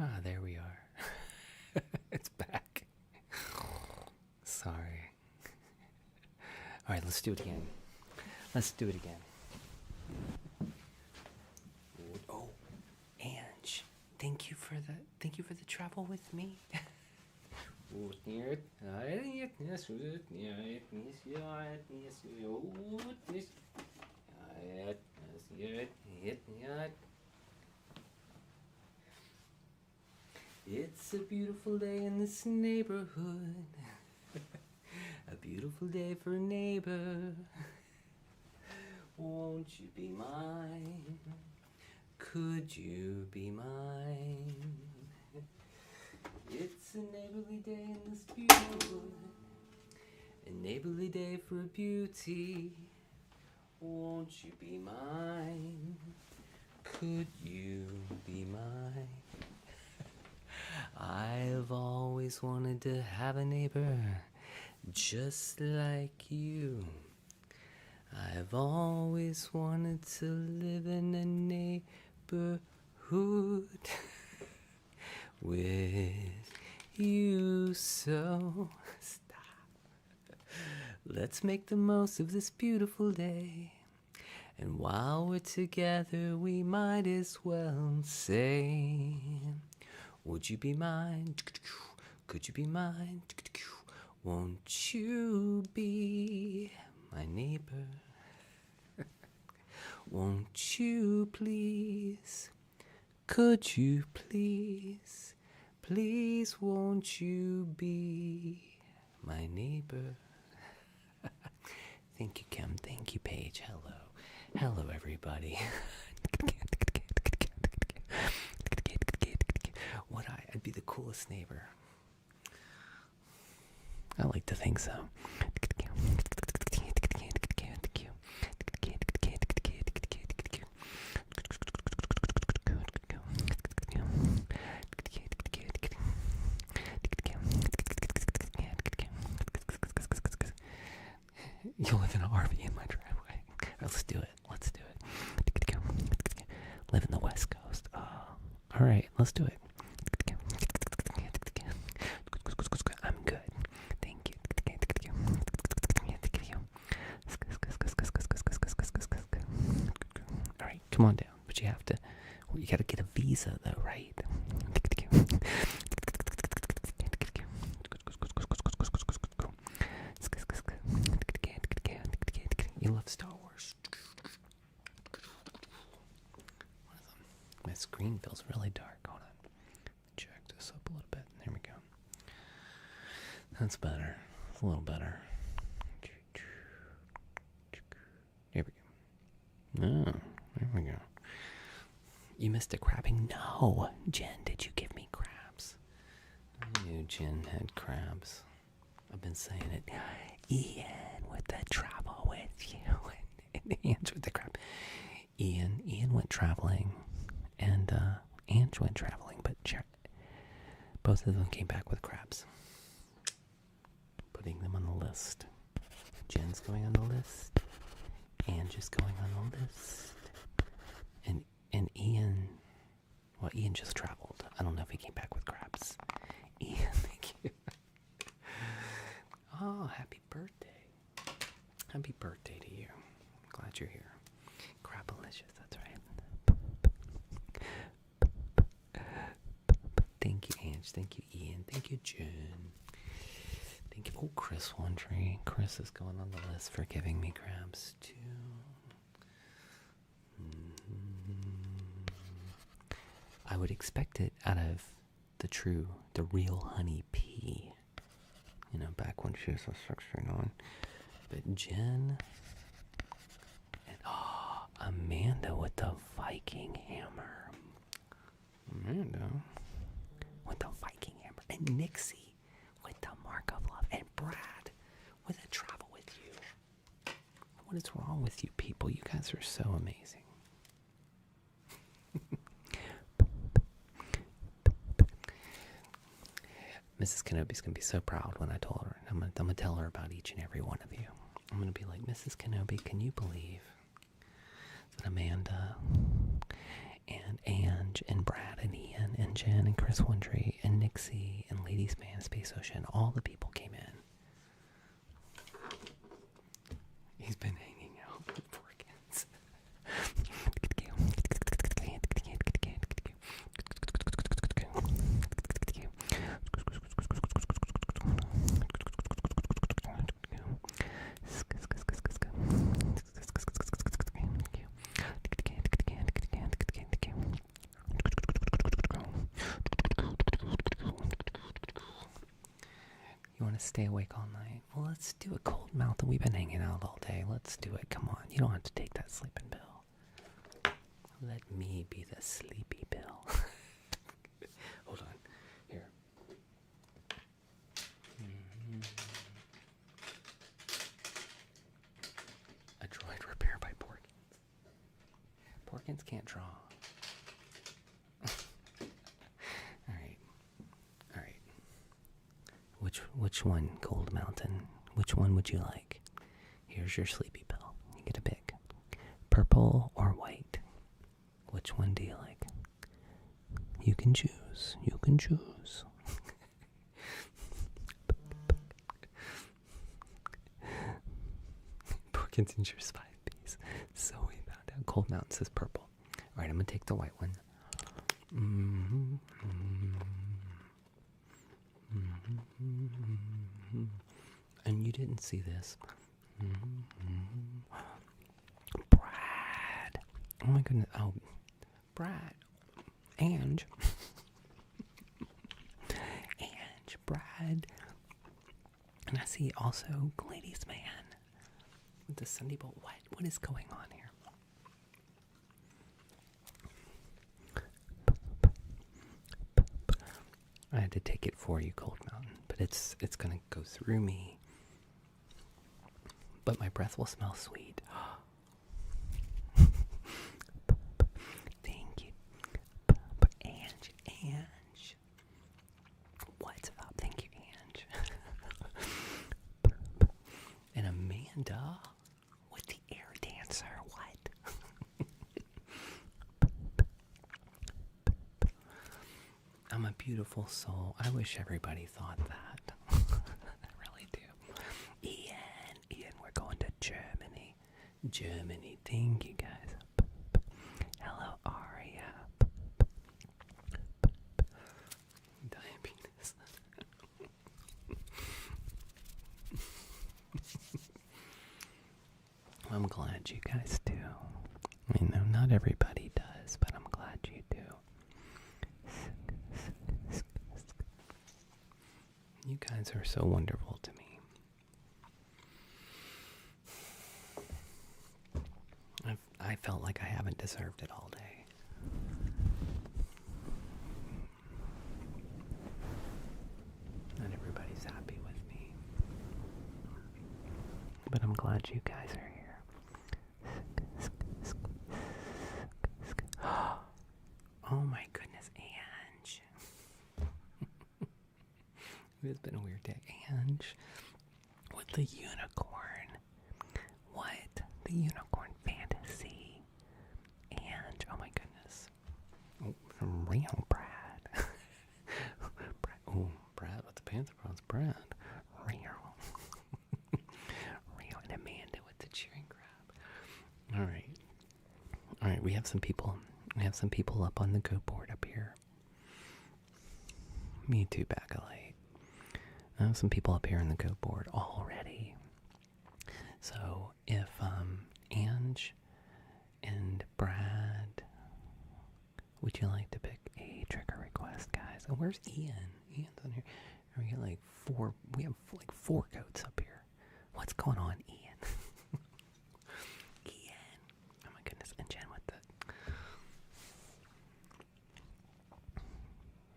Ah, there we are. It's back. Sorry. All right, let's do it again. Let's do it again. Oh, Ange, thank you for the travel with me. It's a beautiful day in this neighborhood. A beautiful day for a neighbor. Won't you be mine? Could you be mine? It's a neighborly day in this beautiful wood. A neighborly day for beauty. Won't you be mine? Could you be mine? I've always wanted to have a neighbor just like you. I've always wanted to live in a neighborhood with you, so stop. Let's make the most of this beautiful day. And while we're together, we might as well say, would you be mine? Could you be mine? Won't you be my neighbor? Won't you please? Could you please? Please won't you be my neighbor? Thank you, Kim. Thank you, Paige. Hello. Hello, everybody. I'd be the coolest neighbor. I like to think so. You'll live in an RV in my driveway. Let's do it. Let's do it. Live in the West Coast. All right, let's do it. I'm good. Thank you. All right, come on down. But you have to. You gotta get a visa, though, right? You love Star Wars. My screen feels really dark. Hold on. Check this up a little bit. There we go. That's better. It's a little better. Here we go. Oh, there we go. You missed a crabbing? No. Jen, did you give me crabs? I knew Jen had crabs. I've been saying it. Ian with the travel with you. And Ange with the crab. Ian went traveling. And Ange went traveling. But both of them came back with crabs. Putting them on the list. Jen's going on the list. Ange is going on the list. And Ian... Well, Ian just traveled. I don't know if he came back with crabs. Ian, thank you. Oh, happy birthday. Happy birthday to you. Glad you're here. Crabalicious, that's right. Thank you, Ange. Thank you, Ian. Thank you, Jen. Thank you. Oh, Chris Wondry. Chris is going on the list for giving me crabs, too. I would expect it out of the real Honey Pea. You know, back when she was a 69. But Jen and Amanda with the Viking hammer. Amanda with the Viking hammer. And Nixie with the mark of love. And Brad with a travel with you. What is wrong with you people? You guys are so amazing. Mrs. Kenobi's going to be so proud when I told her. I'm going to tell her about each and every one of you. I'm going to be like, Mrs. Kenobi, can you believe that Amanda and Ange and Brad and Ian and Jen and Chris Wondry and Nixie and Ladies Man Space Ocean. All the people came in. He's been hanging out with Porkins. You want to stay awake all night? Well, let's do a cold mouth. We've been hanging out all day. Let's do it. Come on. You don't have to take that sleeping pill. Let me be the sleepy pill. Hold on. Here. A droid repair by Porkins. Porkins can't draw. Which one, Cold Mountain? Which one would you like? Here's your sleepy pill. You get a pick. Purple or white? Which one do you like? You can choose. You can choose. Porkins and your 5 piece. So we found out. Cold Mountain says purple. Alright, I'm going to take the white one. And you didn't see this. Brad. Oh my goodness. Oh, Brad. Ange. Ange, Brad. And I see also Ladies Man with the Sunday Bowl. What is going on here? I had to take it for you, Cold Mountain, but it's gonna go through me. But my breath will smell sweet. Thank you, Ange. What's up? Thank you, Ange. And Amanda with the air dancer. What? I'm a beautiful soul. I wish everybody thought that. I really do. Ian, we're going to Germany. Germany, thank you guys. Hello, Aria. Diabetes. I'm glad you guys do. I know not everybody does, but I'm glad you do. You guys are so wonderful to me. I felt like I haven't deserved it all day. Not everybody's happy with me. But I'm glad you guys are here. Oh my goodness, Ange. It's been a weird day. Ange with the unicorn. What? The unicorn fantasy. Ange, oh my goodness. Oh, real Brad. Brad with the Panther Bronze. Brad. Real. Real. And Amanda with the cheering crab. Alright, we have some people. We have some people up on the go board up here. Me too, Backlight. I have some people up here on the go board already. So if Ange and Brad, would you like to pick a trigger request, guys? Oh, where's Ian? Ian's on here. We have like four goats up here. What's going on, Ian? Ian. Oh my goodness. And Jen with the...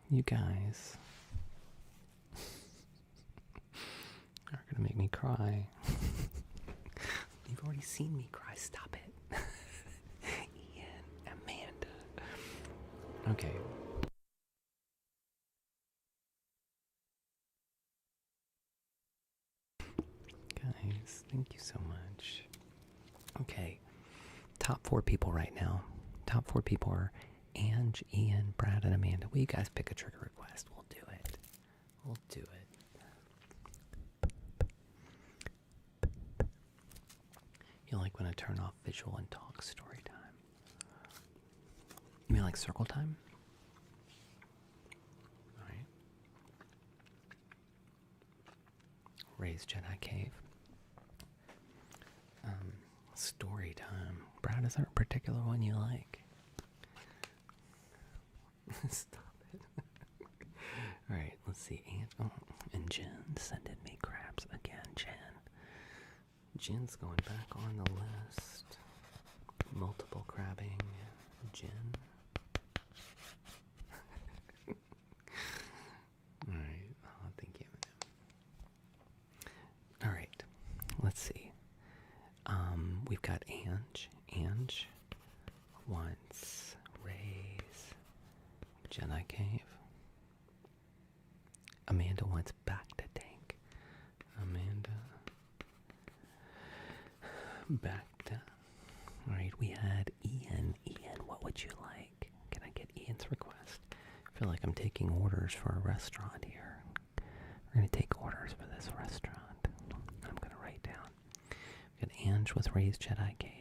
You guys are gonna make me cry. You've already seen me cry. Stop it. Ian, Amanda. Okay. Guys, thank you so much. Okay. Top 4 people right now. Top 4 people are Ange, Ian, Brad, and Amanda. Will you guys pick a trigger request? We'll do it. We'll do it. You like when I turn off visual and talk story time? You mean like circle time? Alright. Raise Jedi Cave. Story time. Brad, is there a particular one you like? Stop it. Alright, let's see. And Jen sending me crabs again, Jen. Jen's going back on the list. Multiple crabbing. Jen. Alright, thank you. Alright, let's see. We've got Ange. Ange wants raise Jedi Cave. Amanda wants back to tank. Amanda. Back to. Alright, we had Ian. Ian, what would you like? Can I get Ian's request? I feel like I'm taking orders for a restaurant here. We're going to take orders for this restaurant. I'm going to write down. We got Ange with Raised Jedi Cave.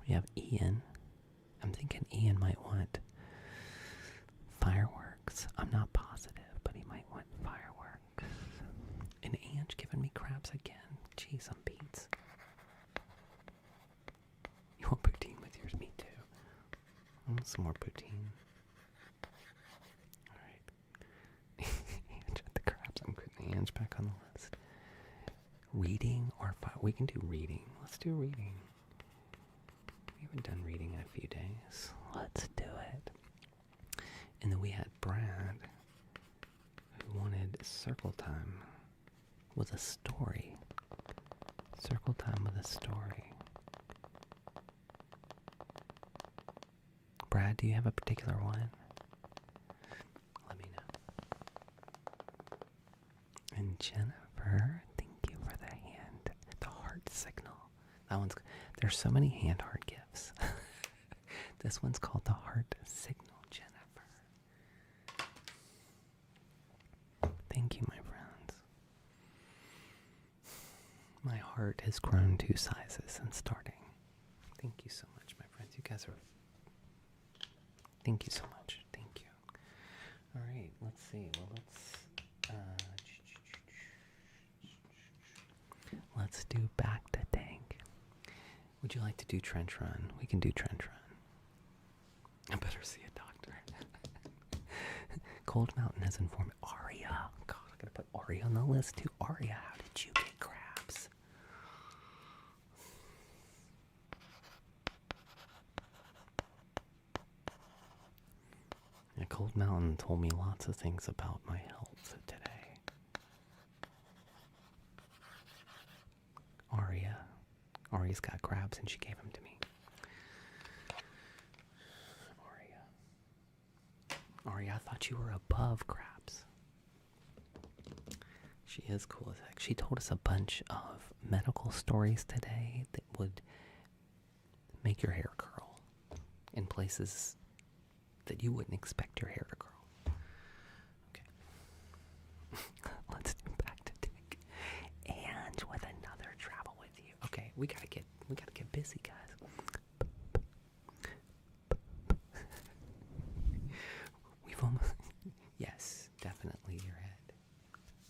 We have Ian. I'm thinking Ian might want fireworks. I'm not positive, but he might want fireworks. And Ange giving me crabs again. Jeez, I'm beats. You want poutine with yours? Me too. I want some more poutine. Alright. Ange with the crabs. I'm putting Ange back on the list. Reading or we can do reading. Let's do reading. We haven't done reading in a few days. Let's do it. And then we had Brad, who wanted circle time with a story. Circle time with a story. Brad, do you have a particular one? Let me know. And Jennifer, thank you for the hand. The heart signal. That one's... There's so many hand heart gifts. This one's called the heart signal, Jennifer. Thank you, my friends. My heart has grown 2 sizes since starting. Thank you so much, my friends. You guys are... Thank you so much. Thank you. Alright, let's see. Well, let's do back to tank. Would you like to do trench run? We can do trench run. I better see a doctor. Cold Mountain has informed Aria. God, I gotta put Aria on the list too. Aria, how did you get crabs? Yeah, Cold Mountain told me lots of things about my health today. Aria's got crabs and she gave them to me. Aria, I thought you were above crabs. She is cool as heck. She told us a bunch of medical stories today that would make your hair curl in places that you wouldn't expect your hair to curl. Okay. Let's do back to tank. And with another travel with you. Okay, we gotta get busy, guys. We've almost... Yes, definitely your head.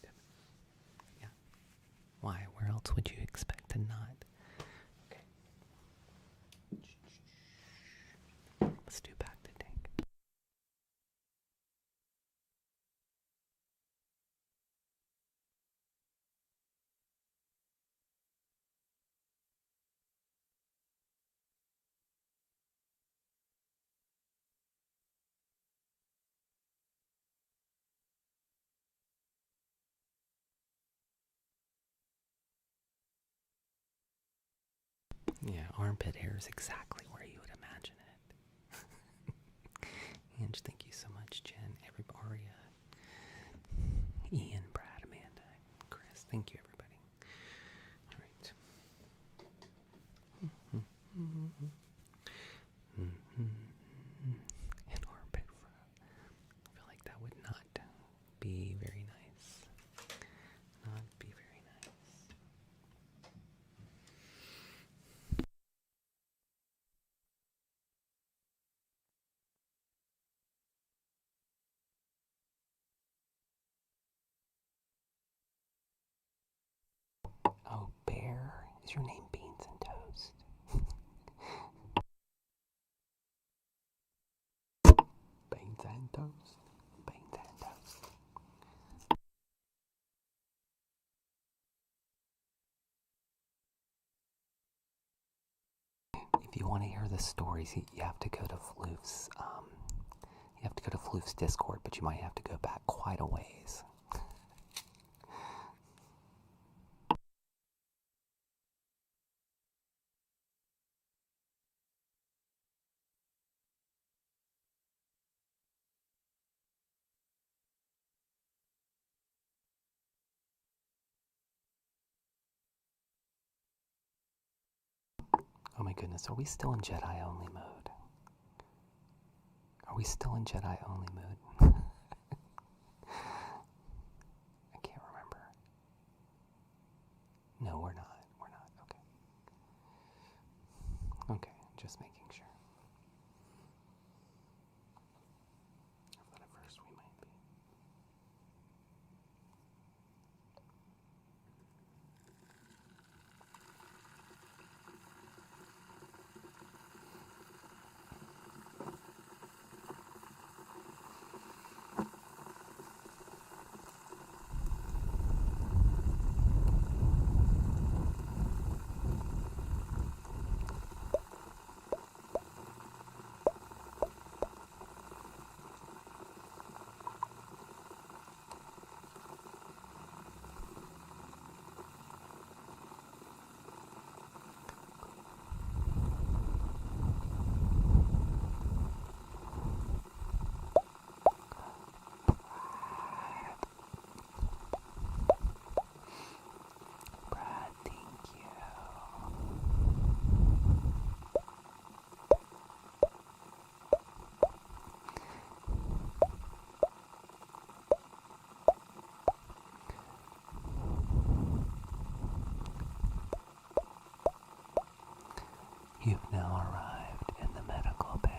Definitely. Yeah. Why? Where else would you expect to not? Okay. Let's do back to tank. Yeah, armpit hair is exactly where you would imagine it. Ange, thank you so much, Jen, Aria, Ian, Brad, Amanda, Chris. Thank you, everybody. All right. Is your name Beans and Toast? Beans and Toast. Beans and Toast. If you want to hear the stories, you have to go to Floof's. You have to go to Floof's Discord, but you might have to go back quite a ways. Oh my goodness, are we still in Jedi only mode? Are we still in Jedi only mode? I can't remember. No, we're not. We're not. Okay. Okay, just making sure. I thought at first we might be. You've now arrived in the medical bay.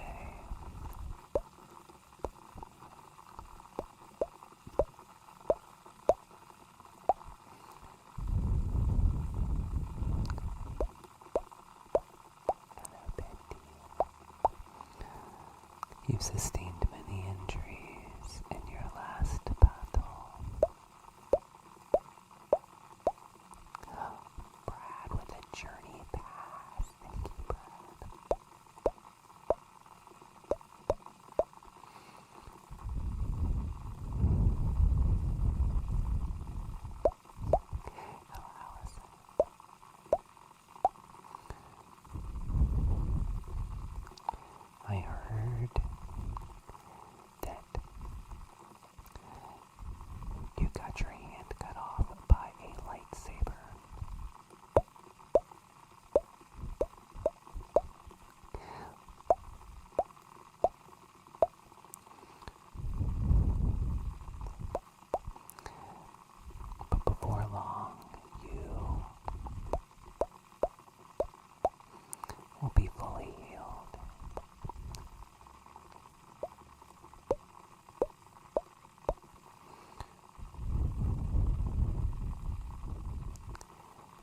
Hello, Betty. You've sustained many injuries in your last battle. Brad with a journey pass. Thank you, Brad. I heard that you got your hand cut off by a lightsaber. But before long, you will be fully healed.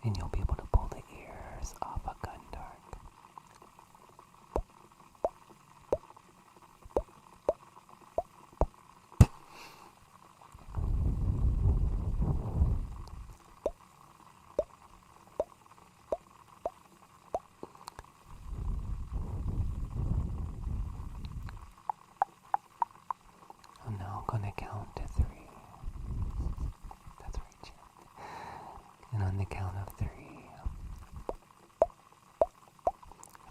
And you'll be able to pull the ears off a Gundark. I'm now gonna count to 3. That's right, Jen. And on the count of 3,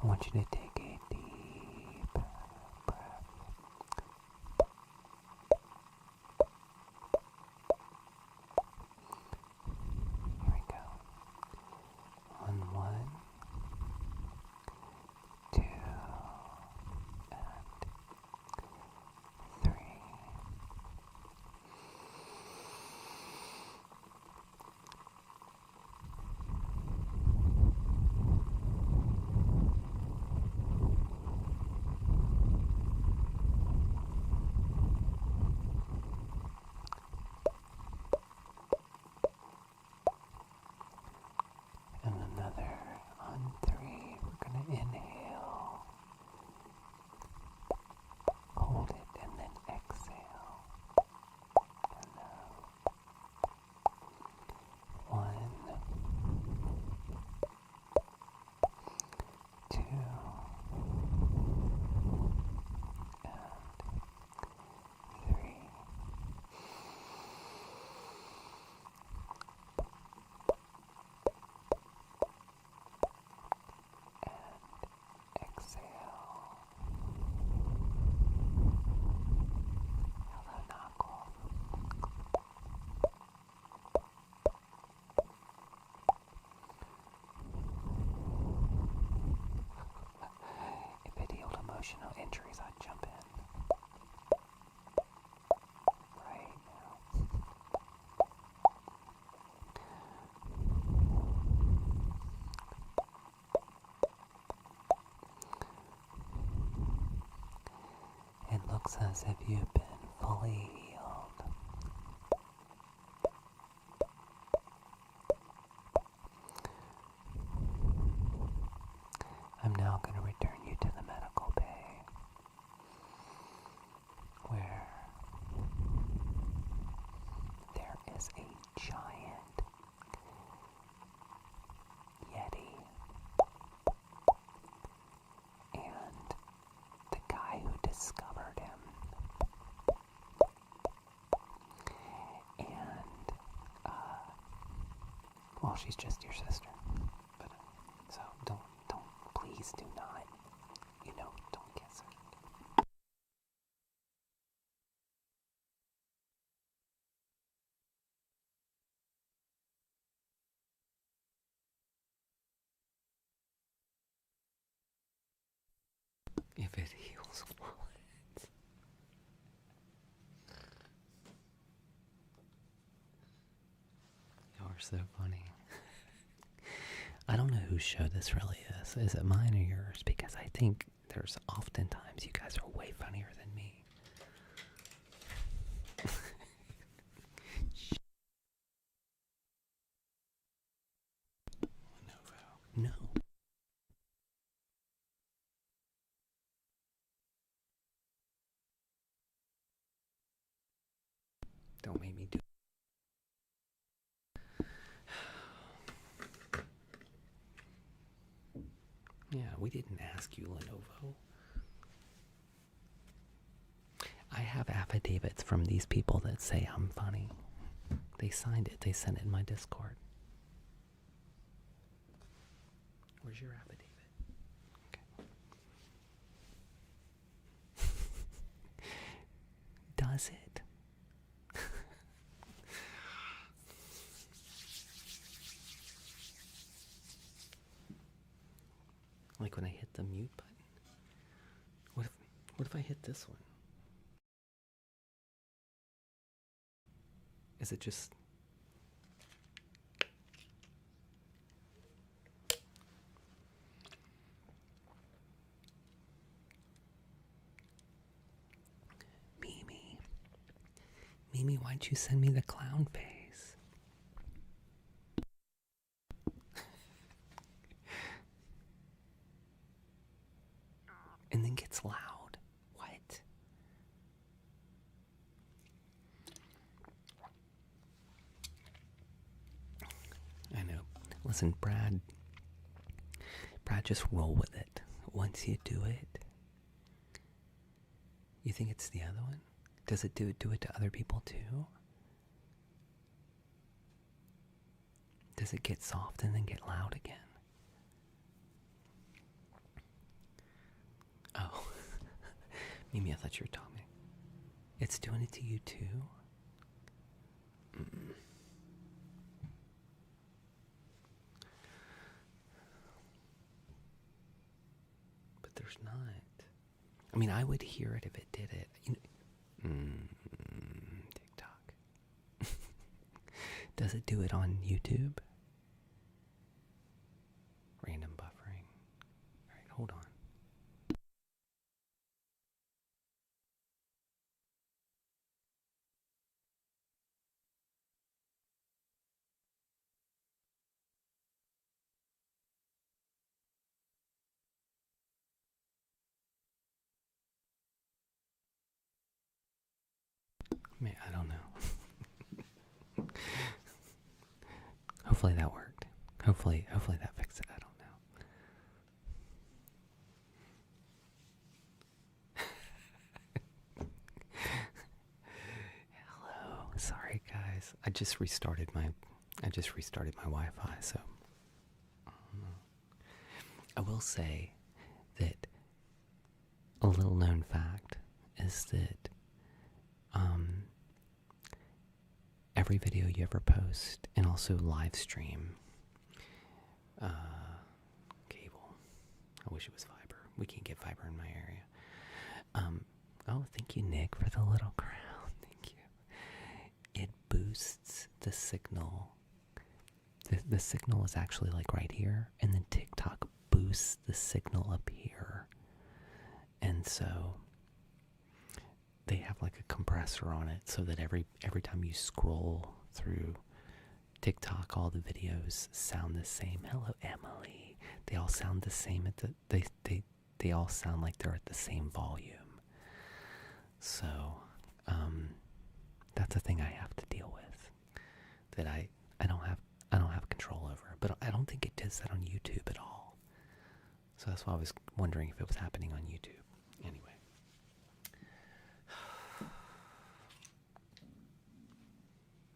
I want you to take a deep breath. Here we go. On 1, 2, and 3. looks as if you've been fully healed. I'm now going to return you to the medical bay, where there is a giant Yeti, and the guy who discovered him, and well, she's just your sister, but so don't, please do not, don't kiss her. If it heals wallets. You're so funny. I don't know whose show this really is. Is it mine or yours? Because I think there's oftentimes you guys are way funnier than me. No. Don't make me do. Yeah, we didn't ask you, Lenovo. I have affidavits from these people that say I'm funny. They signed it. They sent it in my Discord. Where's your affidavit? Okay. Does it? Like when I hit the mute button? What if I hit this one? Is it just... Mimi, why'd you send me the clown face? And then gets loud. What? I know. Listen, Brad, just roll with it. Once you do it, you think it's the other one? Does it do it to other people too? Does it get soft and then get loud again? Oh. Mimi, I thought you were talking. It's doing it to you too? But there's not. I mean, I would hear it if it did it. TikTok. Does it do it on YouTube? Random buffering. Alright, hold on. Man, I don't know. Hopefully that worked. Hopefully that fixed it. I don't know. Hello. Sorry guys. I just restarted my Wi-Fi, so I will say that a little known fact is that every video you ever post, and also live stream, cable. I wish it was fiber. We can't get fiber in my area. Oh, thank you, Nick, for the little crown. Thank you. It boosts the signal. The signal is actually like right here, and then TikTok boosts the signal up here. And so they have like a compressor on it so that every time you scroll through TikTok, all the videos sound the same. Hello, Emily. They all sound the same at the they all sound like they're at the same volume. So that's a thing I have to deal with that I don't have control over. But I don't think it does that on YouTube at all. So that's why I was wondering if it was happening on YouTube. Anyway.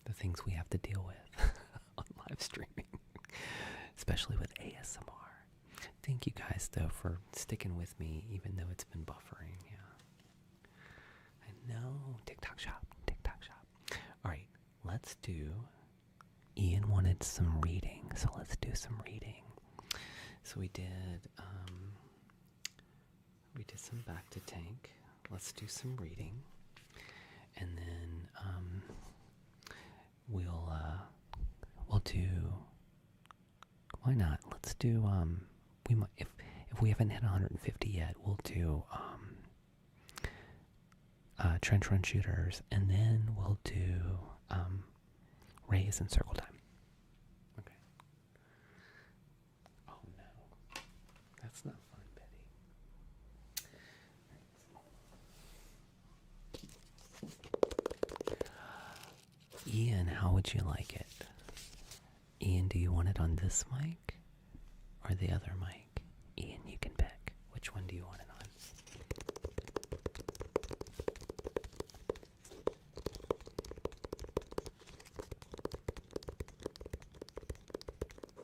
The things we have to deal with on live streaming, especially with ASMR. Thank you guys, though, for sticking with me, even though it's been buffering. Yeah, I know. TikTok shop. All right, let's do. Ian wanted some reading, so let's do some reading. So we did some back to tank. Let's do some reading, and then we'll do. Why not? Let's do. We might if we haven't hit 150 yet, we'll do trench run shooters, and then we'll do rays and circle time. Okay. Oh no, that's not fun, Betty. Ian, how would you like it? Ian, do you want it on this mic or the other mic? Ian, you can pick. Which one do you want it on?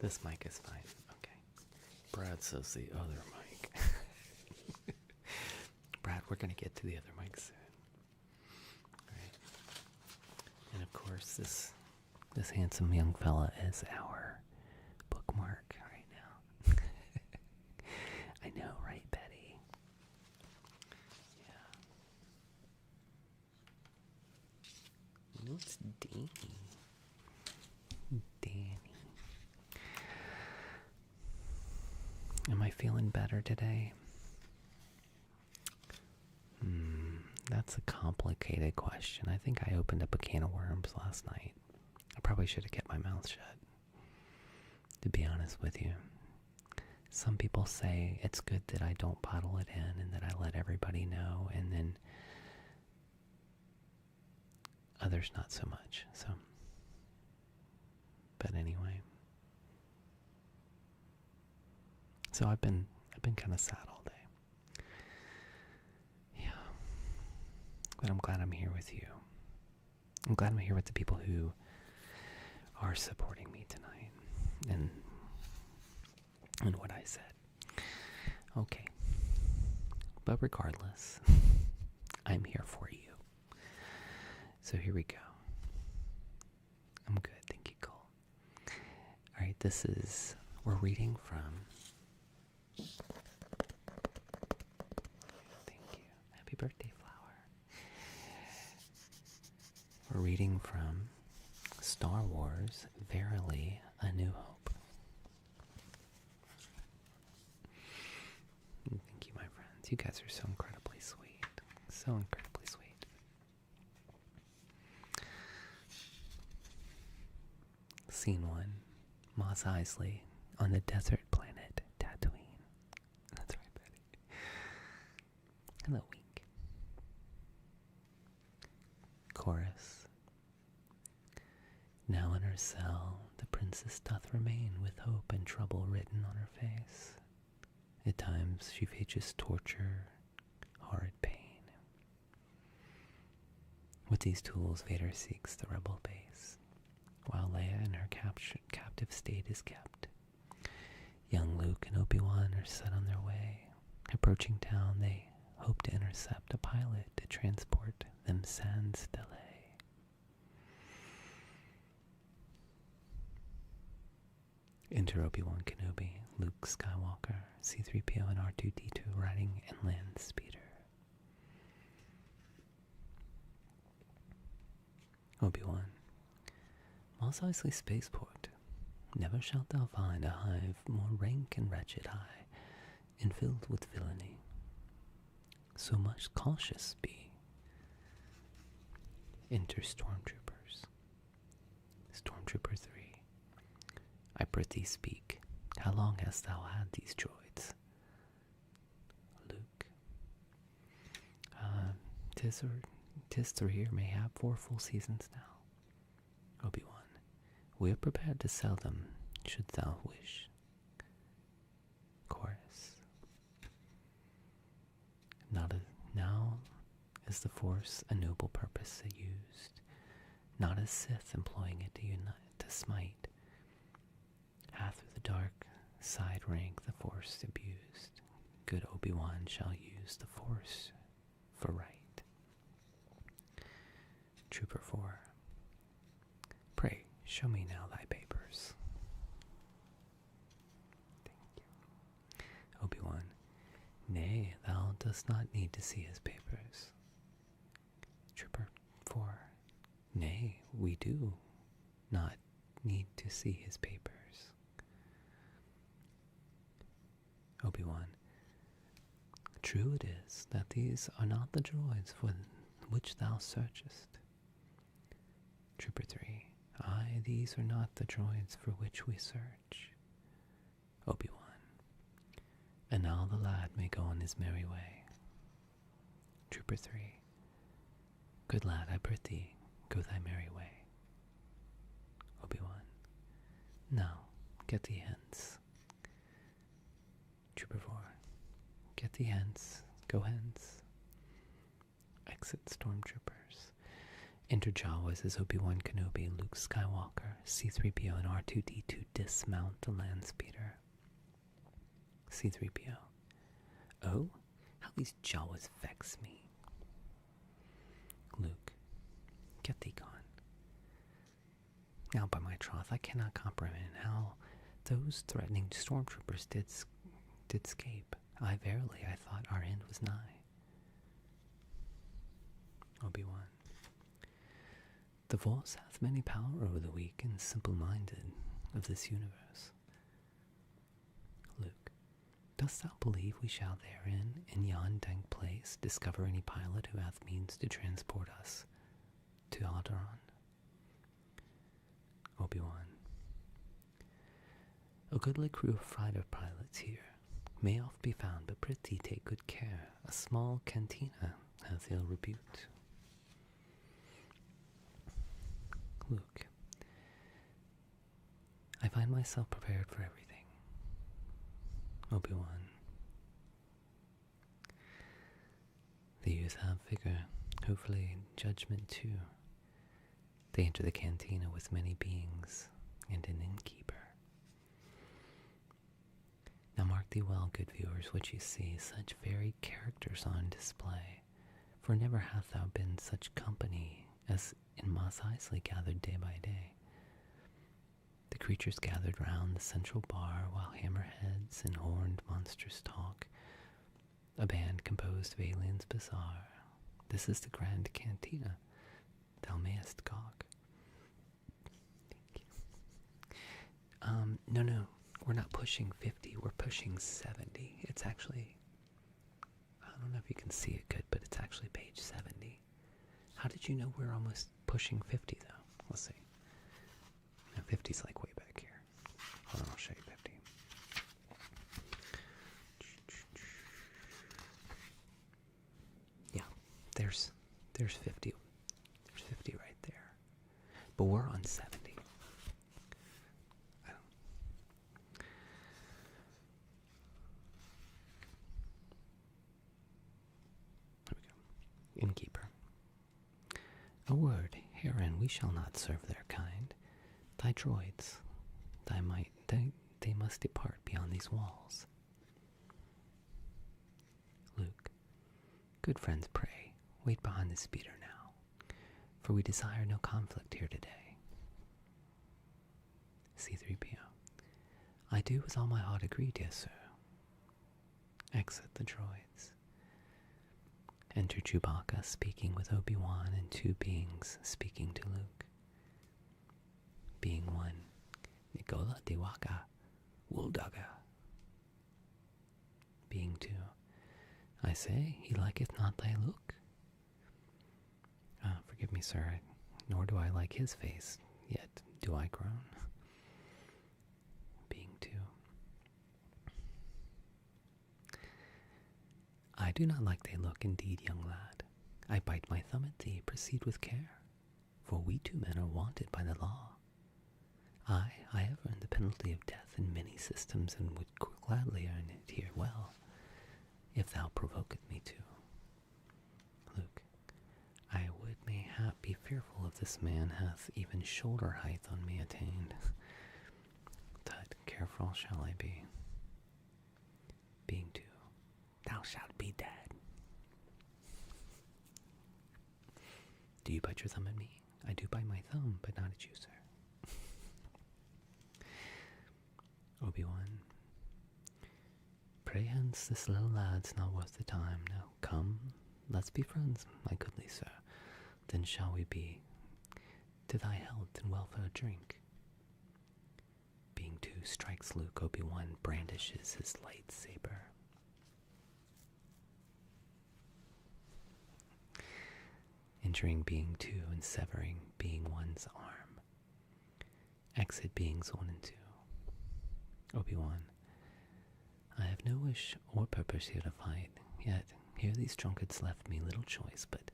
This mic is fine. Okay. Brad says the other mic. Brad, we're going to get to the other mic soon. Right. And of course, this handsome young fella is our bookmark right now. I know, right, Betty? Yeah. No, it's Danny. Am I feeling better today? That's a complicated question. I think I opened up a can of worms last night. I probably should have kept my mouth shut, to be honest with you. Some people say it's good that I don't bottle it in and that I let everybody know, and then others not so much. So, but anyway. So I've been kind of sad all day. Yeah. But I'm glad I'm here with you. I'm glad I'm here with the people who are supporting me tonight and what I said. Okay. But regardless, I'm here for you. So here we go. I'm good. Thank you, Cole. All right, we're reading from. Thank you. Happy birthday, flower. We're reading from Star Wars, Verily, A New Hope. Thank you, my friends. You guys are so incredibly sweet. So incredibly sweet. Scene 1. Mos Eisley on the desert planet Tatooine. That's right, Betty. Hello, Wink. Chorus. Now in her cell, the princess doth remain with hope and trouble written on her face. At times she faces torture, horrid pain. With these tools, Vader seeks the rebel base, while Leia in her captive state is kept. Young Luke and Obi-Wan are set on their way. Approaching town, they hope to intercept a pilot to transport them sans delay. Enter Obi-Wan Kenobi, Luke Skywalker, C-3PO and R2-D2 riding in land speeder. Obi-Wan. Mos Eisley Spaceport. Never shalt thou find a hive more rank and wretched high, and filled with villainy. So much cautious be. Enter Stormtroopers. Stormtrooper 3. I prithee speak. How long hast thou had these droids? Luke. Tis 3 or mayhap 4 full seasons now. Obi-Wan. We are prepared to sell them, should thou wish. Chorus. Now is the Force a noble purpose used, not as Sith employing it to smite. Hath through the dark side rank the Force abused. Good Obi-Wan shall use the Force for right. Trooper 4. Pray, show me now thy papers. Thank you. Obi-Wan. Nay, thou dost not need to see his papers. Trooper 4. Nay, we do not need to see his papers. Obi-Wan. True it is that these are not the droids for which thou searchest. Trooper 3. Aye, these are not the droids for which we search. Obi-Wan. And now the lad may go on his merry way. Trooper 3. Good lad, I prithee, go thy merry way. Obi-Wan. Now, get thee hence. Trooper 4. Get thee hence, go hence. Exit Stormtroopers. Enter Jawas as Obi-Wan Kenobi, Luke Skywalker, C-3PO, and R2-D2 dismount the land speeder. C-3PO. Oh, how these Jawas vex me. Luke. Get thee gone. Now by my troth, I cannot comprehend how those threatening stormtroopers did scape. I verily, I thought our end was nigh. Obi-Wan. The Force hath many power over the weak and simple-minded of this universe. Luke. Dost thou believe we shall therein, in yon dank place, discover any pilot who hath means to transport us to Alderaan? Obi-Wan. A goodly crew of fighter pilots here may oft be found, but prithee take good care. A small cantina hath ill repute. Luke. I find myself prepared for everything. Obi-Wan. The youth have vigor, hopefully judgment too. They enter the cantina with many beings and an innkeeper. Now mark thee well, good viewers, what ye see, such varied characters on display. For never hath thou been such company as in Mos Eisley gathered day by day. The creatures gathered round the central bar while hammerheads and horned monsters talk. A band composed of aliens bizarre. This is the grand cantina. Thou mayest gawk. Thank you. No, we're not pushing 50. We're pushing 70. It's actually, I don't know if you can see it good, but it's actually page 70. How did you know we're almost pushing 50 though? Let's see. Now 50's like way back here. Hold on, I'll show you 50. Yeah, there's 50. There's 50 right there. But we're on 70. There we go. Innkeeper. A word, herein we shall not serve their kind. Thy droids, they must depart beyond these walls. Luke. Good friends, pray, wait behind the speeder now, for we desire no conflict here today. C-3PO. I do with all my heart agree, dear sir. Exit the droids. Enter Chewbacca speaking with Obi-Wan and two beings speaking to Luke. Being 1, Nicola Dewaka, Wooldaga. Being 2, I say, he liketh not thy look. Forgive me, sir, nor do I like his face, yet do I groan. Being 2. I do not like they look, indeed, young lad. I bite my thumb at thee, proceed with care, for we 2 men are wanted by the law. I have earned the penalty of death in many systems, and would gladly earn it here well, if thou provoketh me to. Luke, I would mayhap be fearful if this man hath even shoulder height on me attained. But careful shall I be. Being 2, thou shalt be dead. Do you bite your thumb at me? I do bite my thumb, but not at you, sir. Obi-Wan, pray hence, this little lad's not worth the time. Now come, let's be friends, my goodly sir. Then shall we be to thy health and welfare drink. Being 2 strikes Luke. Obi-Wan brandishes his lightsaber. Entering Being 2 and severing Being 1's arm. Exit Beings 1 and 2. Obi-Wan, I have no wish or purpose here to fight, yet here these drunkards left me little choice, but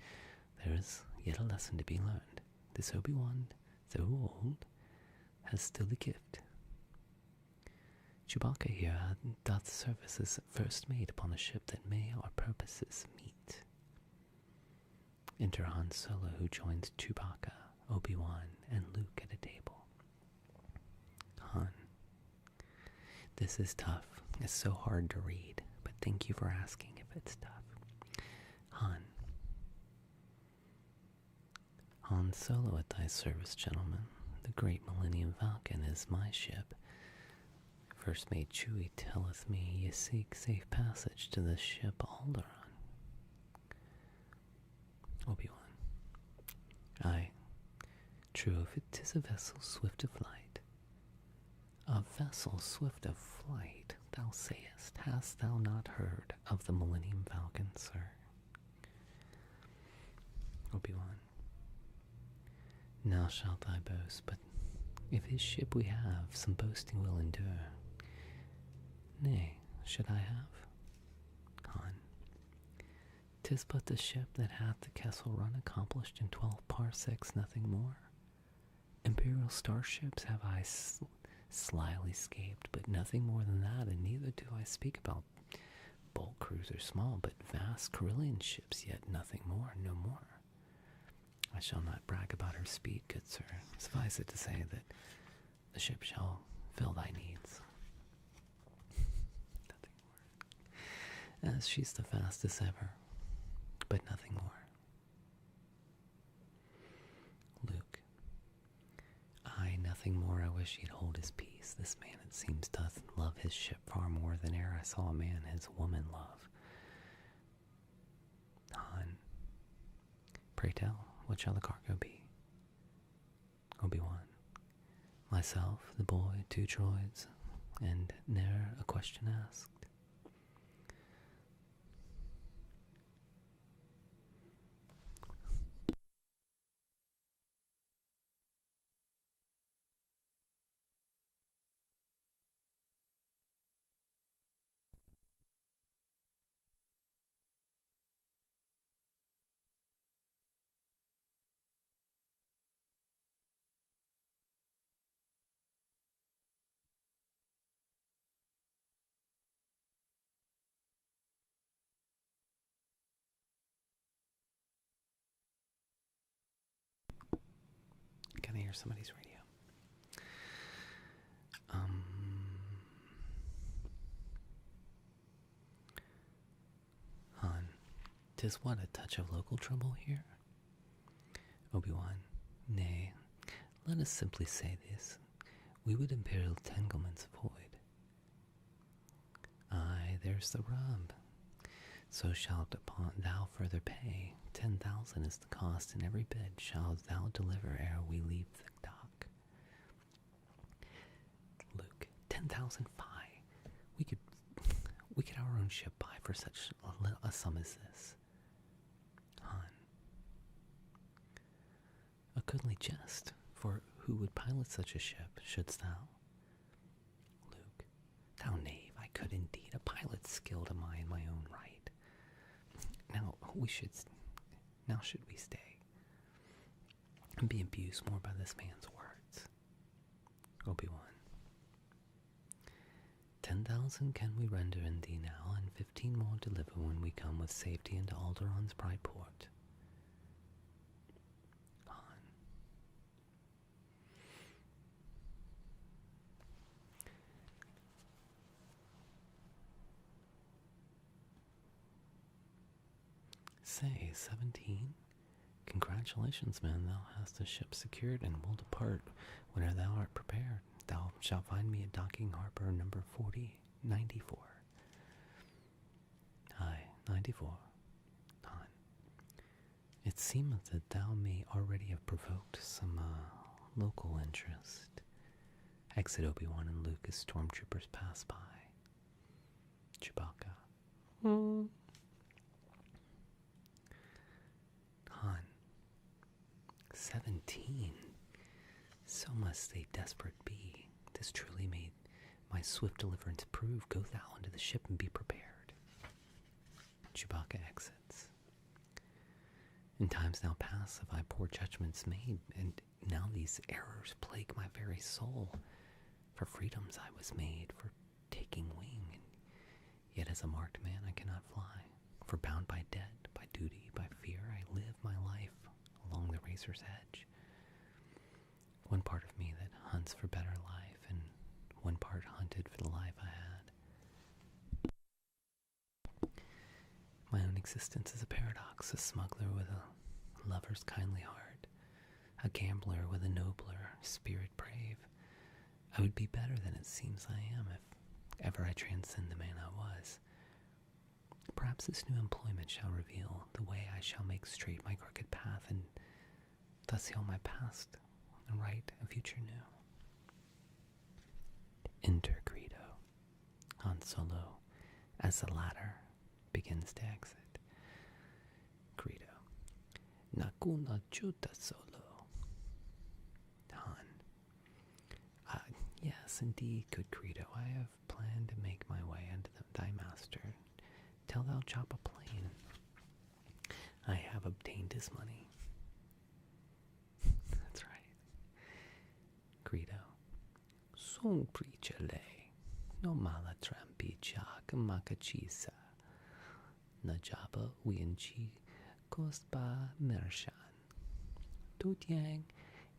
there is yet a lesson to be learned. This Obi-Wan, though old, has still a gift. Chewbacca here doth services first made upon a ship that may our purposes meet. Enter Han Solo, who joins Chewbacca, Obi-Wan, and Luke at a table. Han, this is tough. It's so hard to read, but thank you for asking if it's tough. Han Solo at thy service, gentlemen. The great Millennium Falcon is my ship. First Mate Chewie telleth me ye seek safe passage to this ship Alderaan. Obi-Wan, aye, true, if it is a vessel swift of flight. A vessel swift of flight, thou sayest. Hast thou not heard of the Millennium Falcon, sir? Obi-Wan, now shalt thou boast, but if his ship we have, some boasting will endure. Nay, should I have? Han, 'tis but the ship that hath the Kessel Run accomplished in 12 parsecs, nothing more. Imperial starships have I slyly escaped, but nothing more than that, and neither do I speak about bulk cruisers small, but vast Carillion ships, yet nothing more, no more. I shall not brag about her speed, good sir. Suffice it to say that the ship shall fill thy needs. Nothing more. As she's the fastest ever, but nothing more. Luke, aye, nothing more. I wish he'd hold his peace. This man, it seems, doth love his ship far more than e'er I saw a man his woman love. Han, pray tell, what shall the cargo be? Obi-Wan, myself, the boy, 2 droids, and ne'er a question asked. Can I hear somebody's radio? Han, 'tis what, a touch of local trouble here? Obi-Wan, nay, let us simply say this. We would imperial entanglements avoid. Aye, there's the rub. So shalt upon thou further pay. 10,000 is the cost, and every bid shalt thou deliver ere we leave the dock. Luke, 10,000 fie. We could our own ship buy for such a sum as this. Han, a goodly jest, for who would pilot such a ship, shouldst thou? Luke, thou knave, I could indeed, a pilot's skill to mine my own right. Now should we stay, and be abused more by this man's words? Obi-Wan, 10,000 can we render in thee now, and 15 more deliver when we come with safety into Alderaan's bright port. Han. Say, 17? Congratulations, man, thou hast the ship secured and will depart whene'er thou art prepared. Thou shalt find me at docking harbor number 4094. Aye, 94. Han. It seemeth that thou may already have provoked some, local interest. Exit Obi-Wan and Luke as stormtroopers pass by. Chewbacca. Han. 17. So must they desperate be. This truly made my swift deliverance prove. Go thou into the ship and be prepared. Chewbacca exits. In times now past have I poor judgments made, and now these errors plague my very soul. For freedoms I was made, for taking wing, and yet as a marked man I cannot fly. For bound by debt, by duty, by fear, I live my life along the razor's edge. One part of me that hunts for better life, and one part hunted for the life I had. My own existence is a paradox, a smuggler with a lover's kindly heart, a gambler with a nobler spirit brave. I would be better than it seems I am if ever I transcend the man I was. Perhaps this new employment shall reveal the way I shall make straight my crooked path, and thus heal my past and write a future new. Enter Greedo, Han Solo, as the latter begins to exit. Greedo. Nakuna chuta Solo. Han. Yes, indeed, good Greedo. I have planned to make my way unto thy master. Tell thou Jabba plain. I have obtained his money. That's right. Greedo. Son prichele. No mala trampicha makachisa. Na Jabba wienchi kostba mershan. Tutyang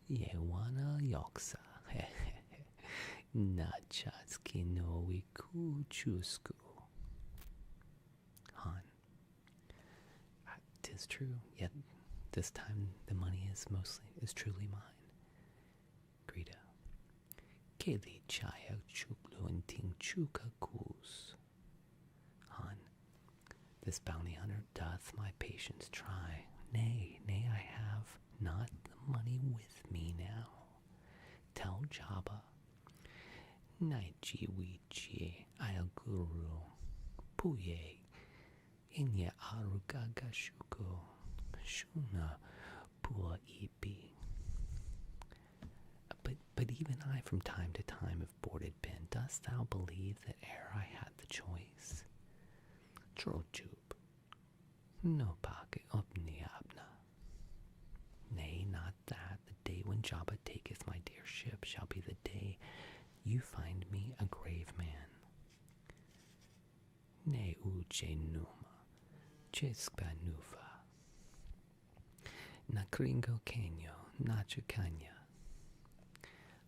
yewana yoksa. Na chatski no wiku chusku. Han. 'Tis true, yet this time the money is truly mine. Greedo. Keli chaya chuklu and ting chuka kus. Han. This bounty hunter doth my patience try. Nay, I have not the money with me now. Tell Jabba. Naichi wichi ayaguru puye inya arugaga shuko shuna pua ipi. But even I from time to time have boarded been. Dost thou believe that ere I had the choice? Trojub. No pake opniabna. Nay, not that. The day when Jabba taketh my dear ship shall be the day you find me a grave man. Ne uche numa, chespa nufa. Na gringo kenyo, na chukanya.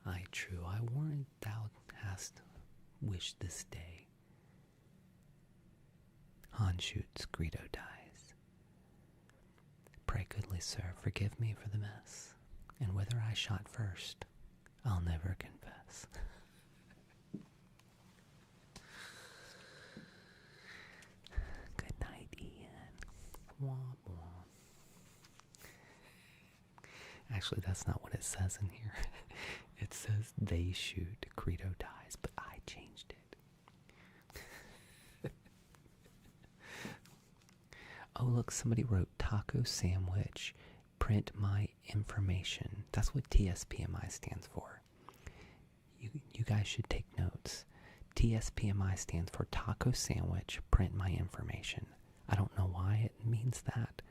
Aye, true, I warrant thou hast wished this day. Han shoots, Greedo dies. Pray, goodly sir, forgive me for the mess, and whether I shot first, I'll never confess. Good night, Ian. Womp womp. Actually, that's not what it says in here. It says they shoot, Greedo dies, but I changed it. Oh, look, somebody wrote taco sandwich. Print my information. That's what TSPMI stands for. You guys should take notes. TSPMI stands for taco sandwich, print my information. I don't know why it means that,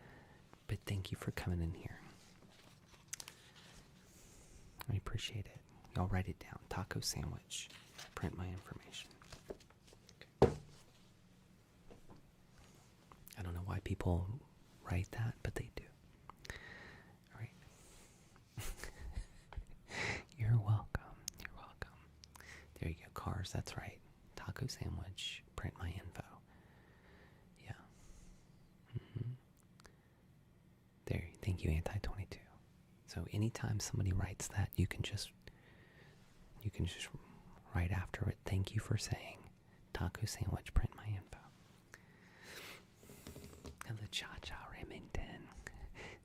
but thank you for coming in here. I appreciate it. Y'all write it down. Taco sandwich, print my information. Okay. I don't know why people write that, but they do. All right. You're welcome. You're welcome. There you go. Cars. That's right. Taco sandwich, print my info. Yeah. There. Thank you, Anti-22. So anytime somebody writes that, you can just write after it. Thank you for saying taco sandwich, print my info. Hello, Cha-Cha Remington,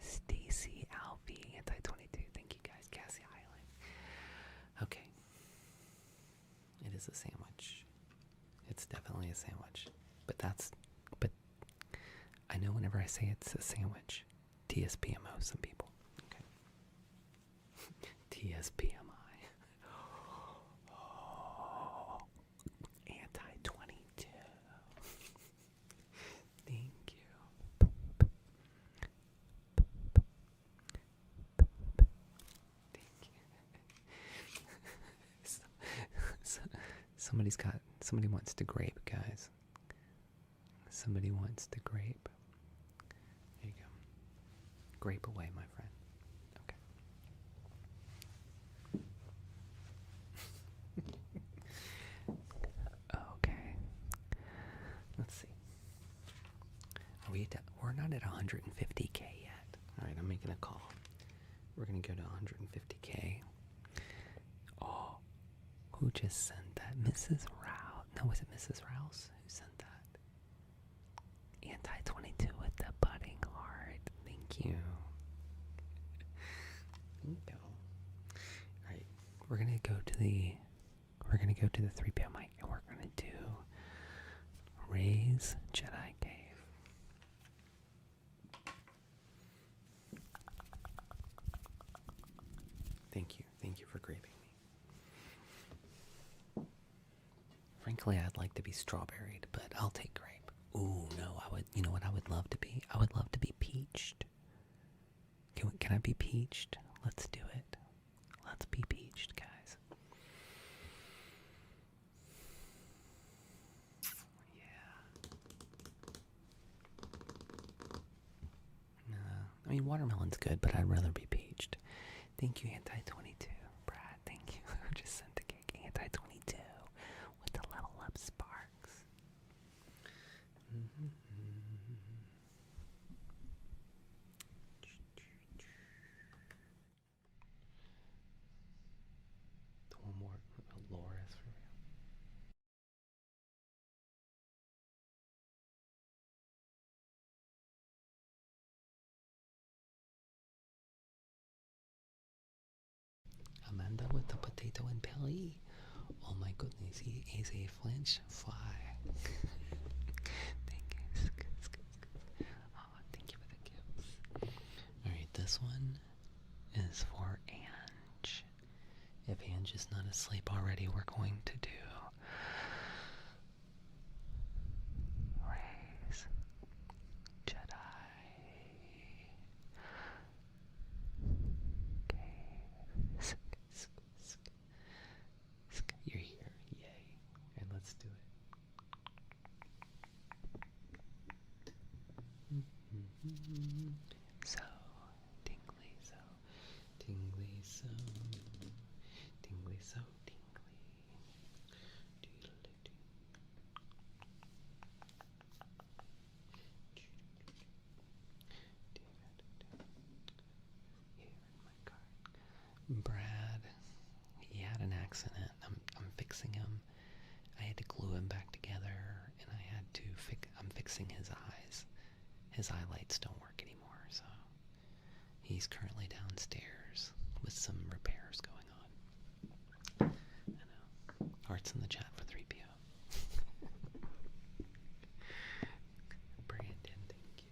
Stacy Alfie, Anti-22. Thank you guys, Cassie Highland. Okay. It is a sandwich. It's definitely a sandwich. But I know whenever I say it's a sandwich, TSPMO, some people. Okay. TSPMI. Oh, Anti-22. Thank you. Thank you. Somebody wants to grape, guys. Somebody wants to grape. There you go. Grape away, my friend. Okay. Okay. Let's see. We're not at 150K yet. All right, I'm making a call. We're going to go to 150K. Oh, who just sent that? Mrs. Rouse. No, was it Mrs. Rouse who sent that? Anti-22 with the budding heart. Thank you. Thank you. All right, we're going to go to the 3PO mic, and we're going to do Ray's Jedi Cave. Thank you for graping me. Frankly, I'd like to be strawberried, but I'll take grape. Ooh, no, you know what I would love to be? I would love to be peached. Can I be peached? Let's do it. Let's be peached, guys. I mean, watermelon's good, but I'd rather be peached. Thank you, Anti-22. Brad, thank you. Who just sent the cake? Anti-22 with the level up sparks. One more. Loris for real. Amanda with the potato and belly. Oh my goodness, he is a French fry. Thank you. Oh, thank you for the gifts. Alright, this one is for Ange. If Ange is not asleep already, we're going to do Ray's Jedi Cave. You're here, yay. And let's do it. So tingly, so tingly, so tingly, so tingly. Brad, he had an accident. I'm fixing him. I had to glue him back together, and I'm fixing his eyes. His highlights don't work anymore, so he's currently downstairs with some repairs going on. I know. Hearts in the chat for 3PO. Brandon, thank you.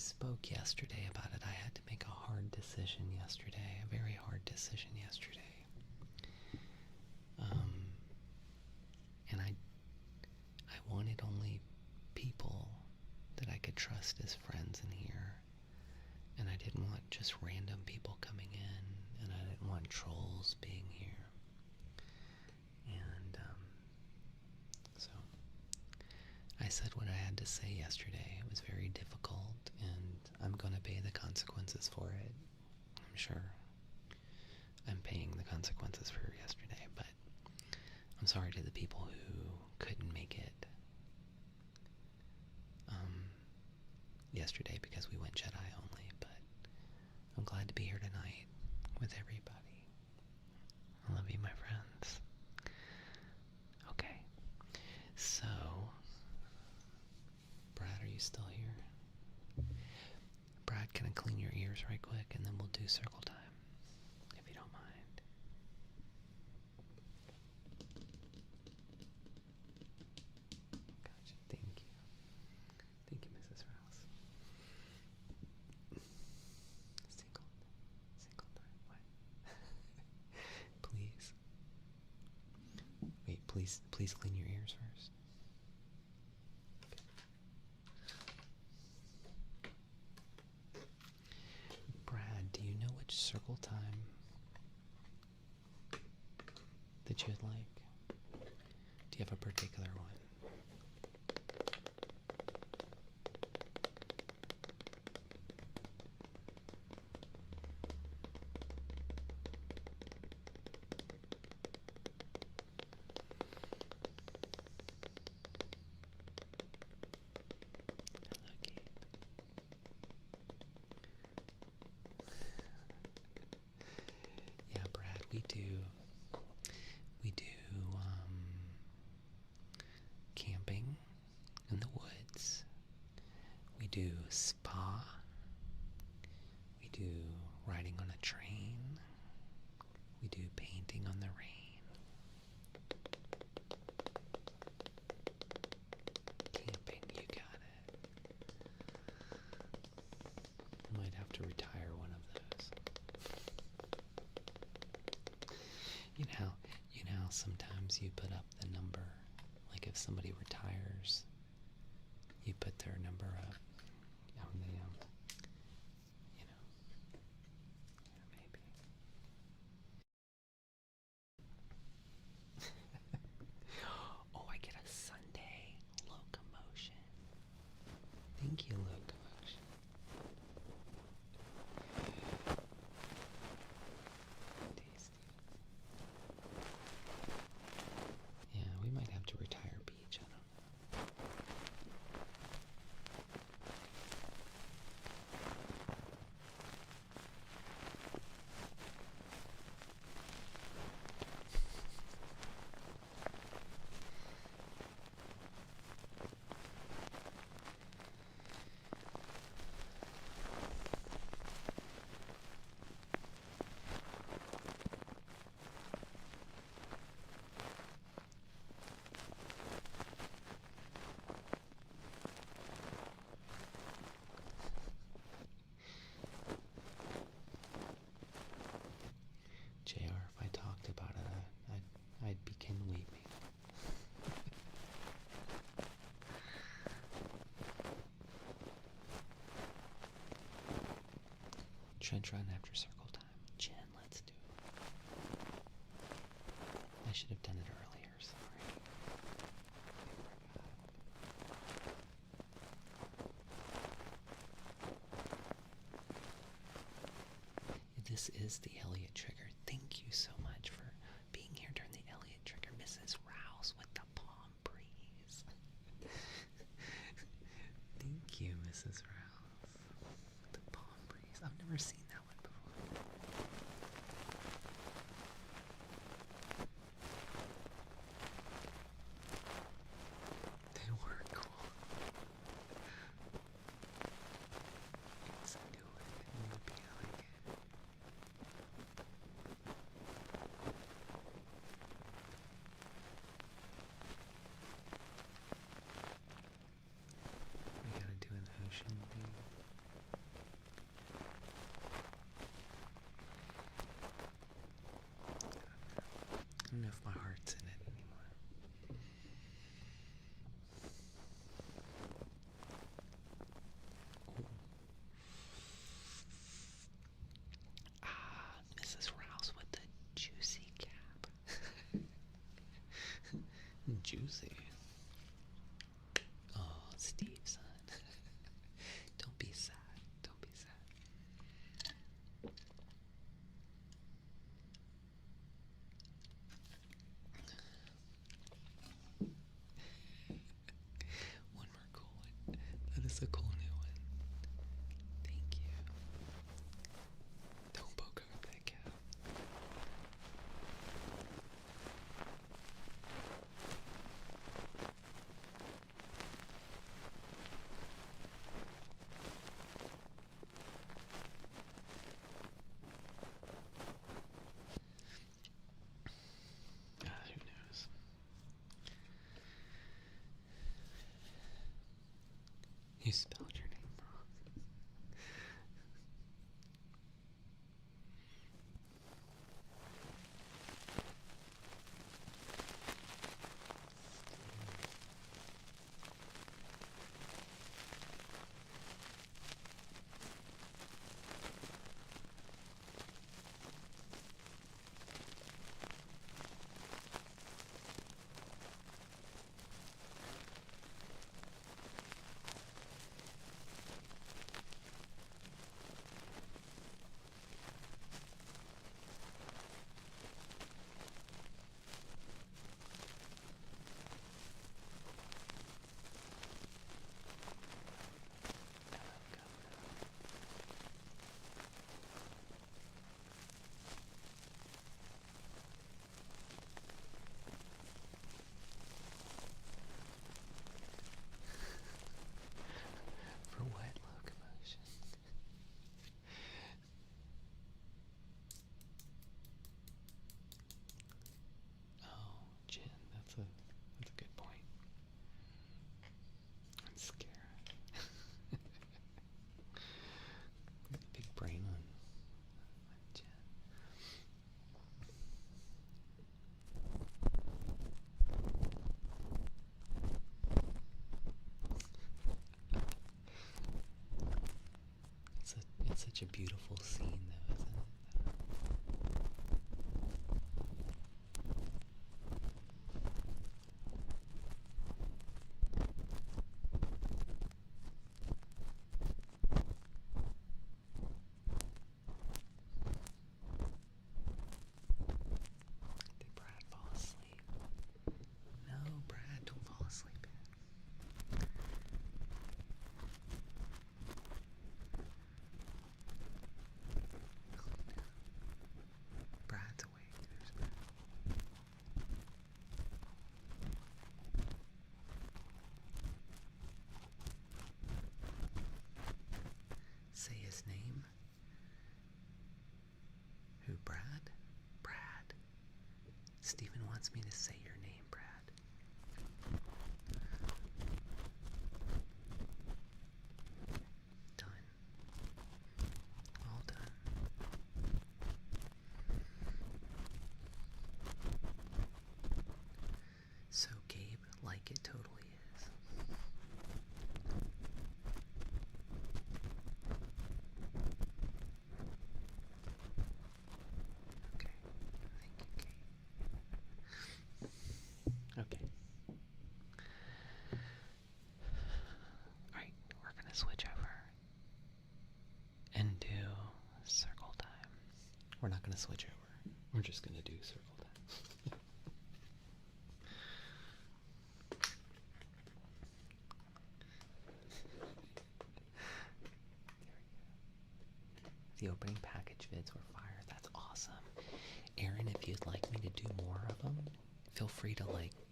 spoke yesterday about it. I had to make a hard decision yesterday, a very hard decision yesterday. And I wanted only people that I could trust as friends in here. And I didn't want just random people coming in, and I didn't want trolls being here. And so I said what I had to say yesterday. It was very difficult, and I'm going to pay the consequences for it. I'm sure I'm paying the consequences for yesterday, but I'm sorry to the people who couldn't make it yesterday because we went Jedi only, but I'm glad to be here tonight with everybody. I love you, my friends. Okay, so Brad, are you still here? Brad, can I clean your ears right quick, and then we'll do circle time, if you don't mind. Gotcha. Thank you. Thank you, Mrs. Rouse. Single time. What? Please. Wait, please clean your ears first. Brad, do you know which circle time that you'd like? Do you have a particular one? Yeah, Brad, we do camping in the woods. We do spa. We do riding on a train. We do painting on the rain. Camping, you got it. I might have to retire one of those. You know how sometimes you put up the number, like if somebody retires, you put their number up on the, maybe. Oh, I get a Sunday Locomotion. Thank you, Locomotion. Tasty. Yeah, we might have to retire Peach. I don't know. JR, if I talked about it, I'd begin weeping. Trench run after circle time. Jen, let's do it. I should have done it earlier, sorry. This is the Elliot trigger. Thank you so much for being here during the Elliot trigger, Mrs. Rouse with the palm breeze. Thank you, Mrs. Rouse. The palm breeze. I've never seen that one before. They were cool. It's new and maybe I like it. We gotta do an ocean thing. spelled your name wrong. For what locomotion? Oh, Jen, that's a good point. I'm scared. Big brain on Jen. It's such a beautiful scene, though, isn't it? Did Brad fall asleep? No, Brad, don't fall asleep. Brad's awake. There's Brad. Say his name. Who, Brad? Brad. Stephen wants me to say your name, Brad. Done. All done. So Gabe, like it totally is. Okay. Thank you, Gabe. Okay. Alright, we're gonna switch over and do circle time. We're not gonna switch over. We're just gonna do circle time. The opening package vids were fire. That's awesome. Aaron, if you'd like me to do more of them, feel free to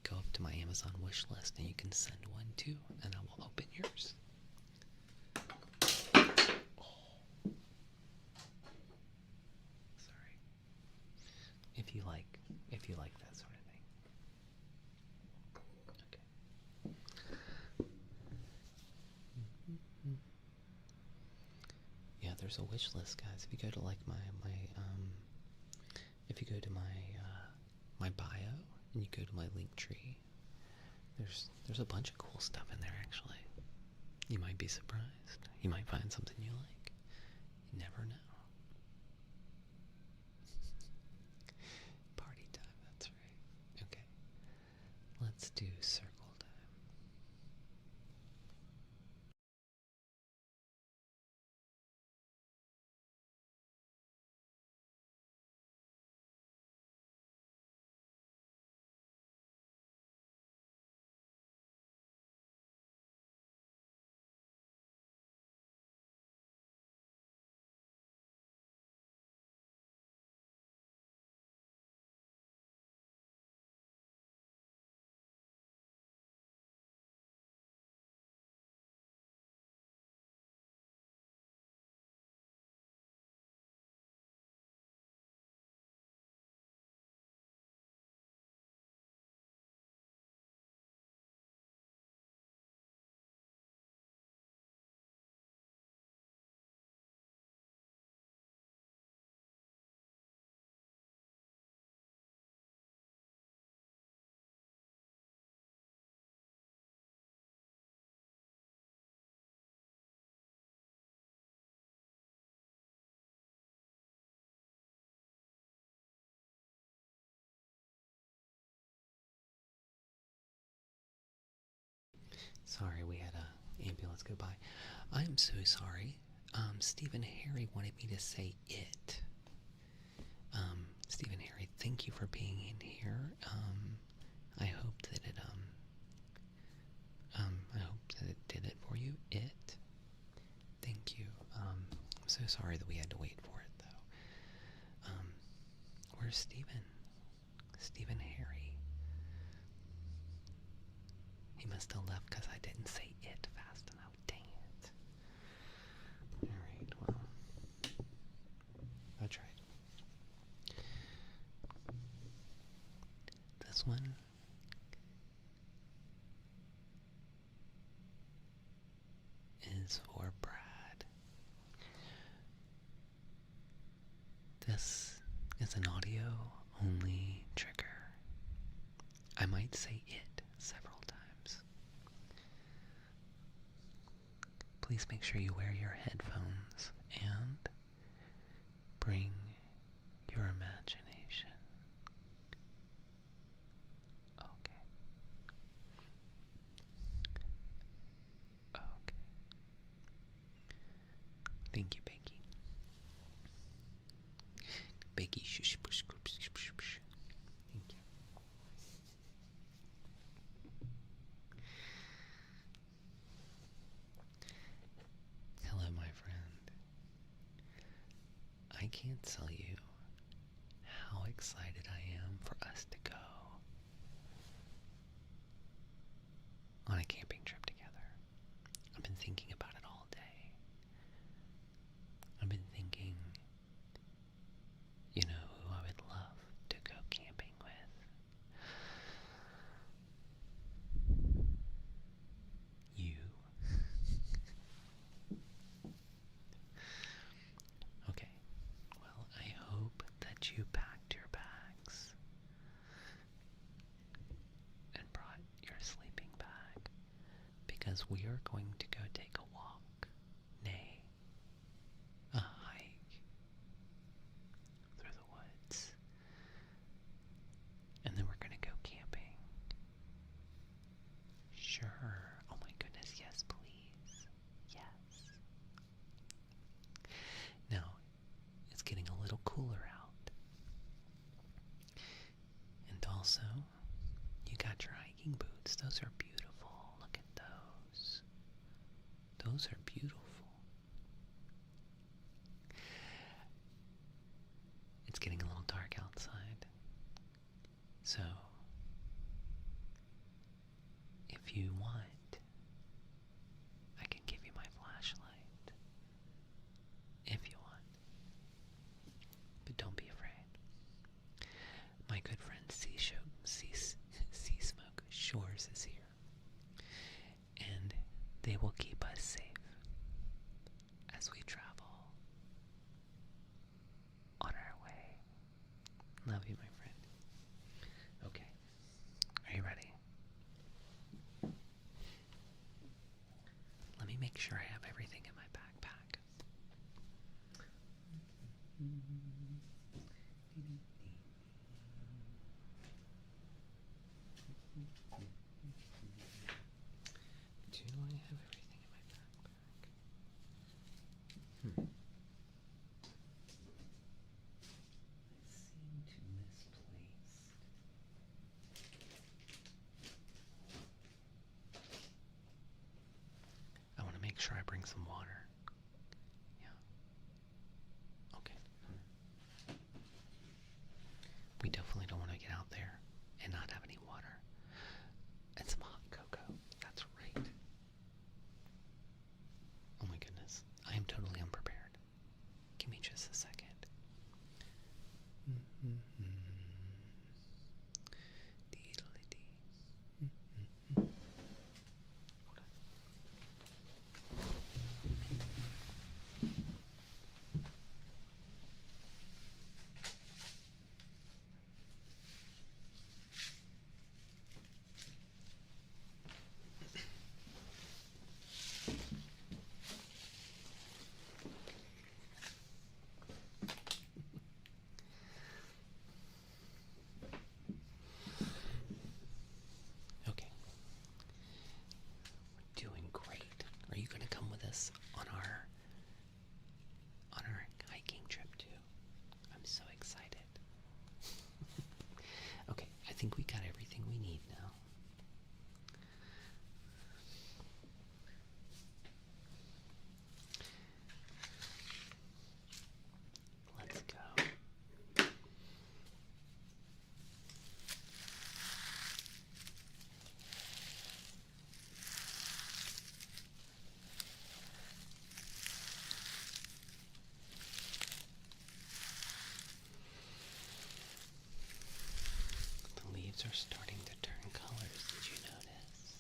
go up to my Amazon wish list and you can send one too, and I will open yours. Oh. Sorry. If you like that sort of thing. Okay. Yeah, there's a wish list, guys. If you go to my if you go to my bio and you go to my link tree, there's a bunch of cool stuff in there actually. You might be surprised. You might find something you like. You never know. Party time, that's right. Okay. Let's do circle. Sorry, we had a ambulance go by. I'm so sorry. Stephen Harry wanted me to say it. Stephen Harry, thank you for being in here. I hope that it did it for you. It. Thank you. I'm so sorry that we had to wait for it though. Where's Stephen? Stephen Harry. He must have left because I didn't say it fast enough. Dang it. Alright, well. I tried. This one is for Brad. This is an audio only trigger. I might say it several times. Please make sure you wear your headphones and bring your imagination. Okay. Okay. Thank you, Becky. Becky, shush, push, push, push, push. Thank you. Hello, my friend. I can't tell you how excited I am for us to go on a camping trip together. I've been thinking about it all day. I've been thinking, you know, who I would love to go camping with. You. Okay. Well, I hope that you packed your bags and brought your sleeping bag, because we are going to go take a walk, nay, a hike through the woods, and then we're going to go camping. Sure. Oh my goodness, yes, please. Yes. Now, it's getting a little cooler out. And also, you got your hiking boots. Those are beautiful. Look at those. Those are beautiful. It's getting a little dark outside. So, if you want, I can give you my flashlight. If you want. But don't be afraid. My good friend Sea Smoke Shores is here. And they will keep us safe as we travel on our way. Love you, my friend. Okay. Are you ready? Let me make sure I have everything in my backpack. Do I have everything in my backpack? I seem to misplace. I want to make sure I bring some water. Yeah. Okay. We definitely don't want to get out there and not have any water. And some hot cocoa. That's right. Oh my goodness. I am totally unprepared. Give me just a second. Hold on. leaves are starting to turn colors. Did you notice?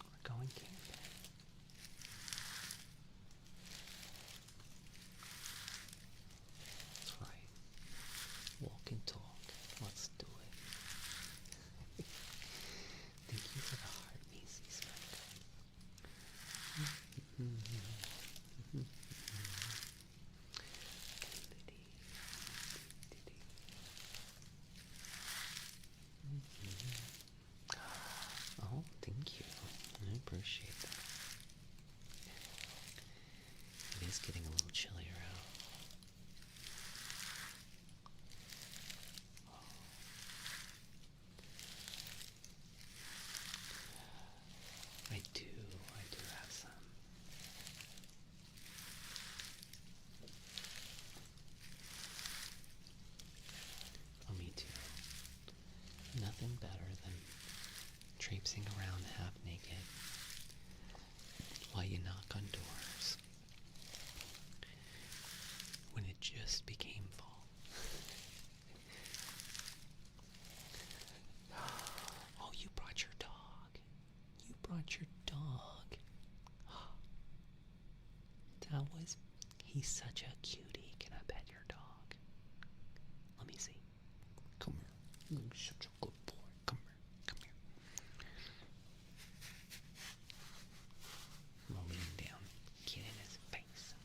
We're going camping. That's right. Walk and talk. Let's do it. Thank you for the heart, Macy Smoker. Oh, thank you. I appreciate that. It is getting a little chillier out. I do have some. Oh, me too. Nothing better than traipsing around half naked while you knock on doors when it just became fall. Oh, you brought your dog. You brought your dog. He's such a cutie. Can I pet your dog? Let me see. Come here. You're such a good boy. Come here. Come here. I'm gonna lean down, get in his face.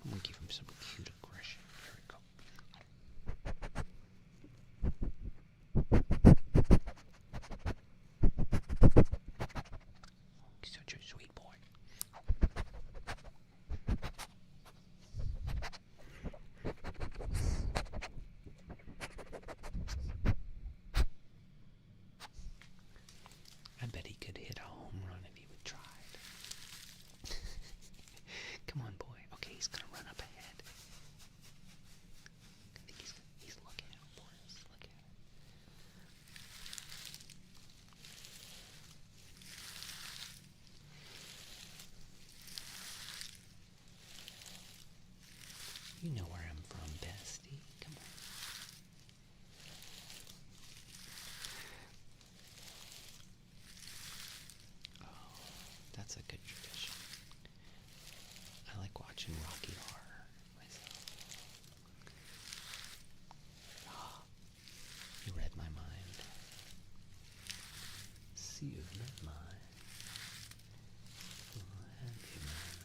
I'm gonna give him some cute aggression. Here we go. He's such a sweet boy. I bet he could hit a home run if he would try. Come on, boy. Okay, he's gonna run up ahead. I think he's looking out for us. Look at it. You know where I'm from, bestie. Come on. Oh, that's a good tradition. I like watching Rocky Horror myself. Oh, you read my mind. See, you read mine. Oh, happy man.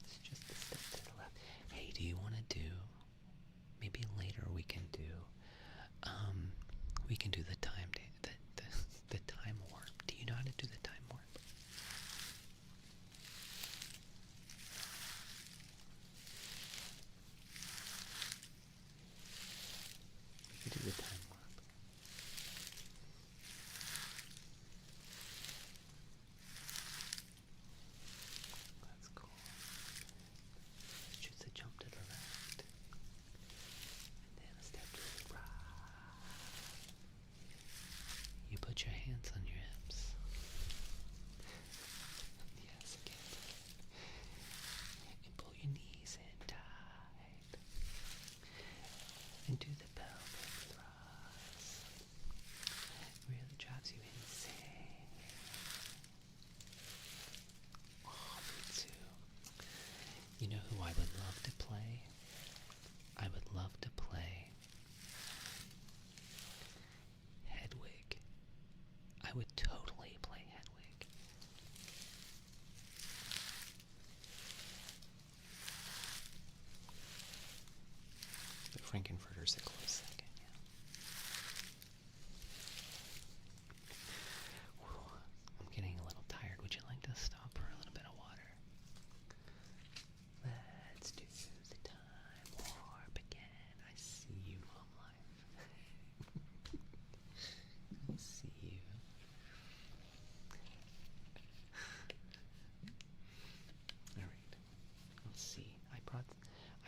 It's just a step to the left. Hey, do you want to do? Maybe later we can do. We can do the time the time warp. Do you know how to do the time warp? We can do the time warp. That's cool. Choose a jump to the left. And then a step to the right. You put your hands on your hips. Yes, again. And pull your knees in tight. And do the pelvic thrust. It really drives you insane. Oh, me too. You know who I would love to play? I would love to play Hedwig. I would totally play Hedwig. The Frankenfurter's a close second, yeah. Whew, I'm getting a little tired. Would you like to stop for a little bit of water? Let's do the time warp again. I see you, Mom Life. I see you. Alright. Let's see. I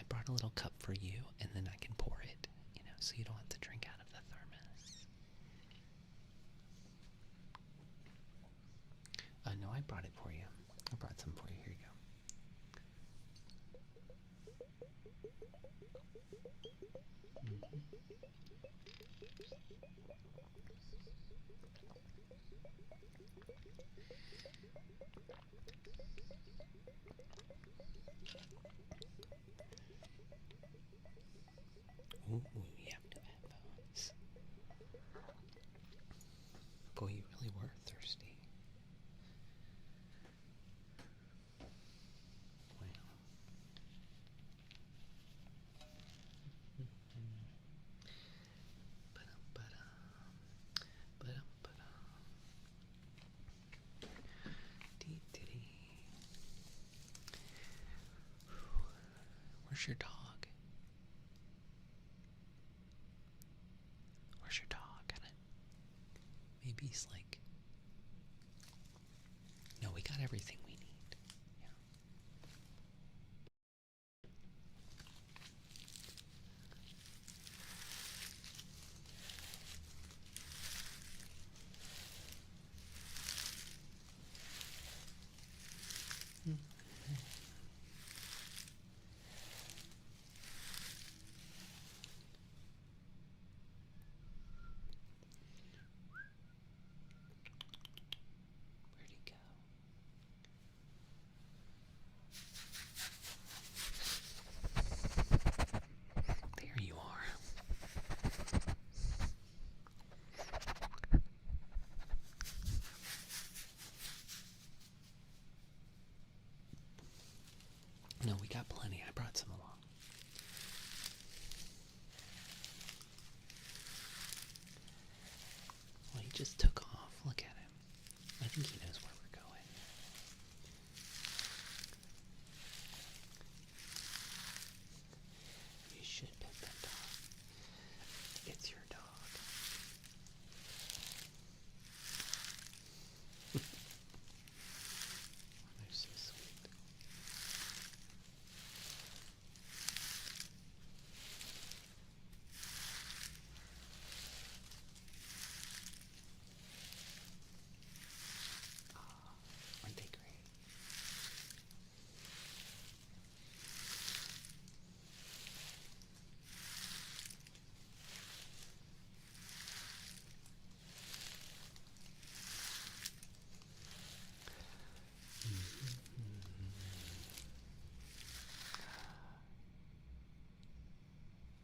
brought a little cup for you, and then I can pour it, so you don't have to drink out of the thermos. No, I brought it for you. I brought some for you. Here you go. Ooh, you have no headphones. Boy, you really were thirsty. Wow. Where's your dog? Where's your dog? Maybe he's like, no, we got everything we need. Yeah. Where'd he go? There you are. No, we got plenty. I brought some along. Well, he just took off. Look at him. I think he knows where we're going. You should pet that dog. It's your dog. They're so sweet. Aren't they great?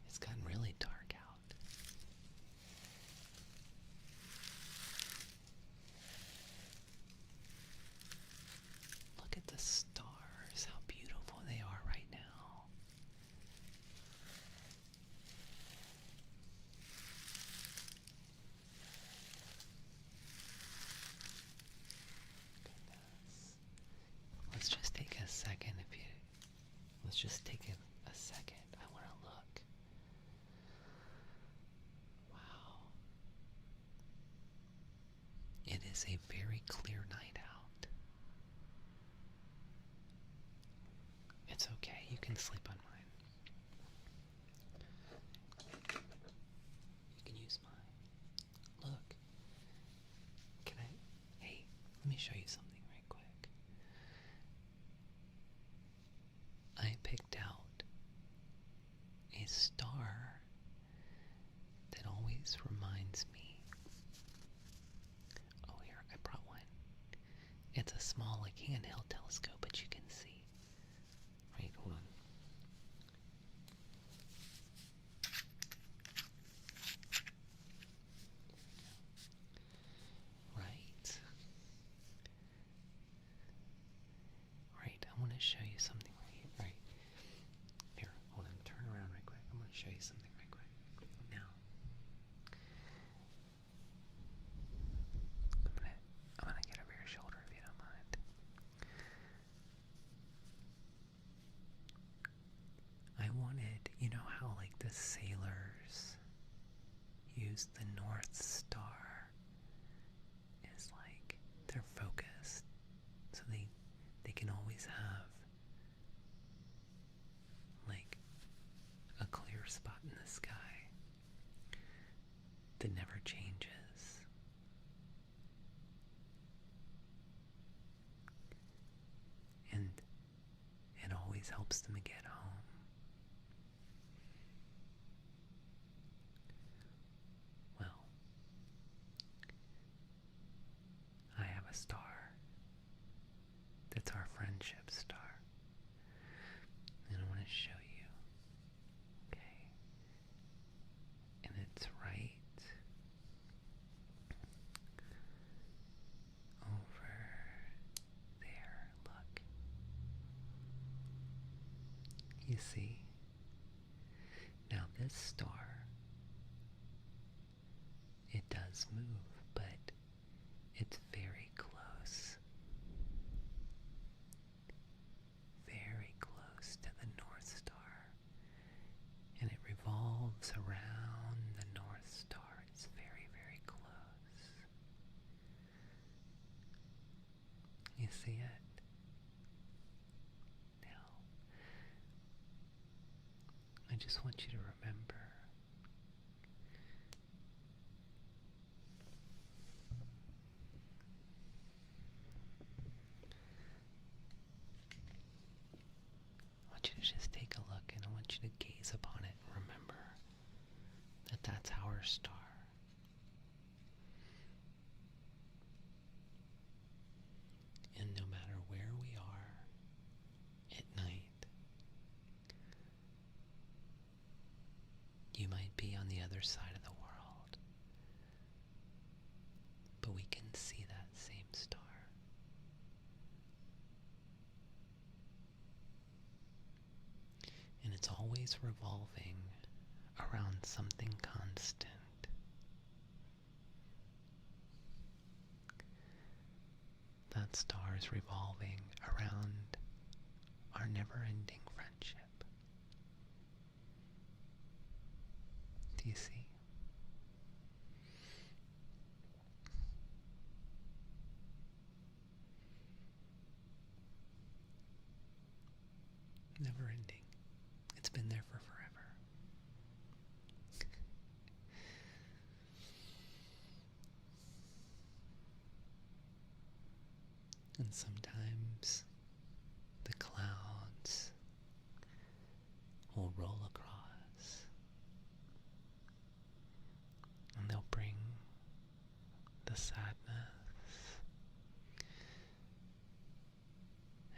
It's gotten really dark out. Look at the stars, how beautiful they are right now. Goodness. Let's just take a second let's just take a second. I want to look. Wow. It is a very clear night out. It's okay, you can sleep on mine. You can use mine. Look. Hey, let me show you something right quick. I picked out a star that always reminds me. Oh, here, I brought one. It's a small, like, handheld telescope, but you can see. Wait, hold on. Right. Right, I want to show you something right here. Right. Here, hold on, turn around right quick. I want to show you something right quick. Now, I'm gonna get over your shoulder if you don't mind. I wanted, you know how like the sailors use the North Star as like their focus, so they can always have like a clear spot in the sky that never changes. And it always helps them get home. star. That's our friendship star. And I want to show you. Okay. And it's right over there. Look. You see? Now this star, it does move, but it's very close. Very close to the North Star. And it revolves around the North Star. It's very, very close. You see it? Now, I just want you to remember I want you to just take a look, and I want you to gaze upon it and remember that that's our star. And no matter where we are at night, you might be on the other side of the world, but we can see that same star. And it's always revolving around something constant. That star is revolving around our never-ending friendship. Do you see? Never-ending. It's been there for forever. And sometimes the clouds will roll across, and they'll bring the sadness,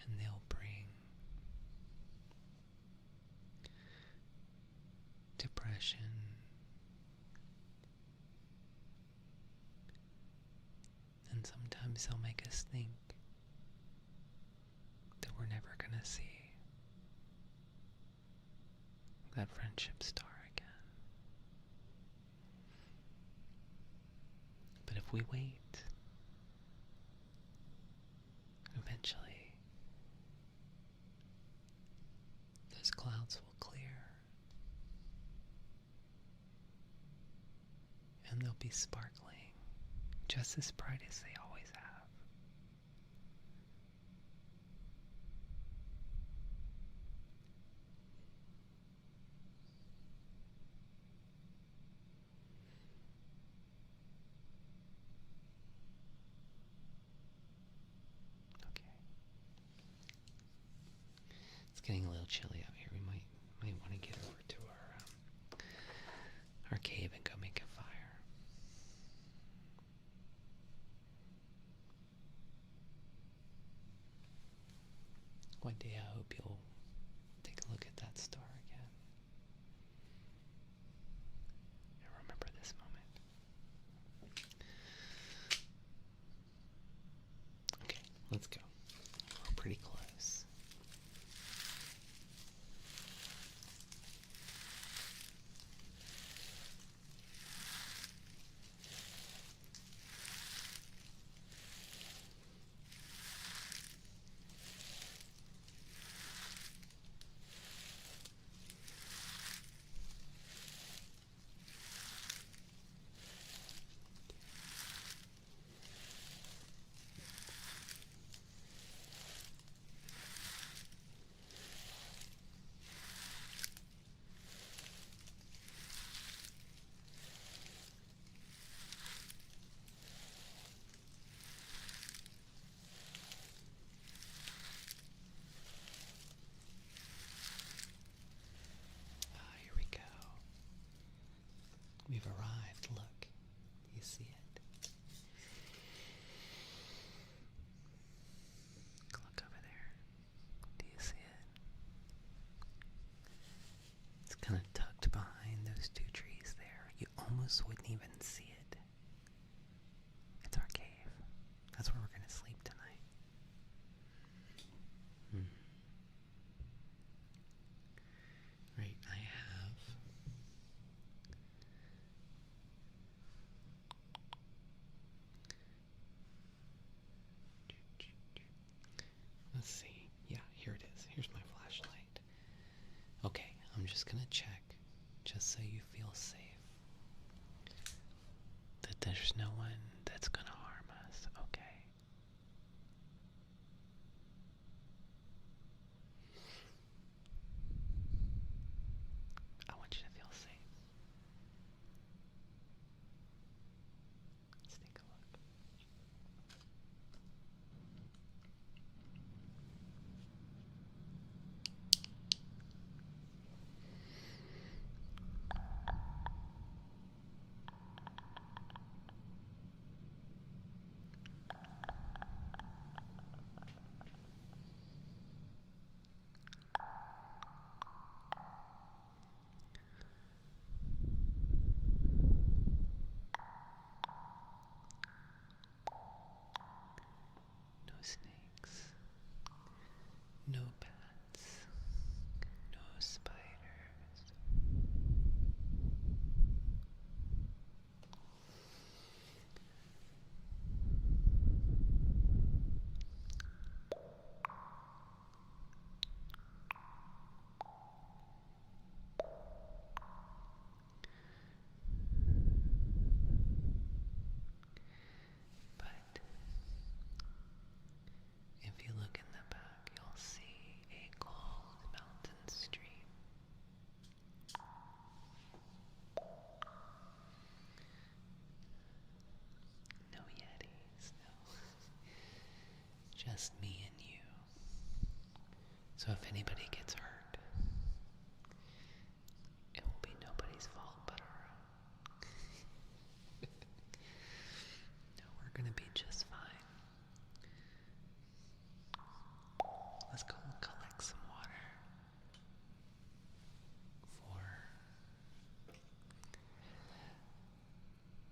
and they'll bring depression, and sometimes they'll make us think that we're never gonna see that friendship star again. But if we wait, eventually those clouds will clear, and they'll be sparkling just as bright as they always have. Okay. It's getting a little chilly out here. We might want to get over to our cave and go make a fire. One day I hope you'll take a look at that star again. And remember this moment. Okay, let's go. We're pretty close. We've arrived, look. You see it? those two trees there, you almost wouldn't even see it. It's our cave. That's where we're gonna sleep tonight. Right, I have let's see. Yeah, here it is. Here's my flashlight. Okay, I'm just gonna check, just so you feel safe, that there's no one that's gonna harm us, okay? I want you to feel safe. Let's take a look. No snakes, no bats, no spiders. But if you look in the back, you'll see a cold mountain stream. No Yetis, no. Just me and you. So if anybody gets hurt, it will be nobody's fault but our own. No, we're gonna be just fine. Let's go collect some water for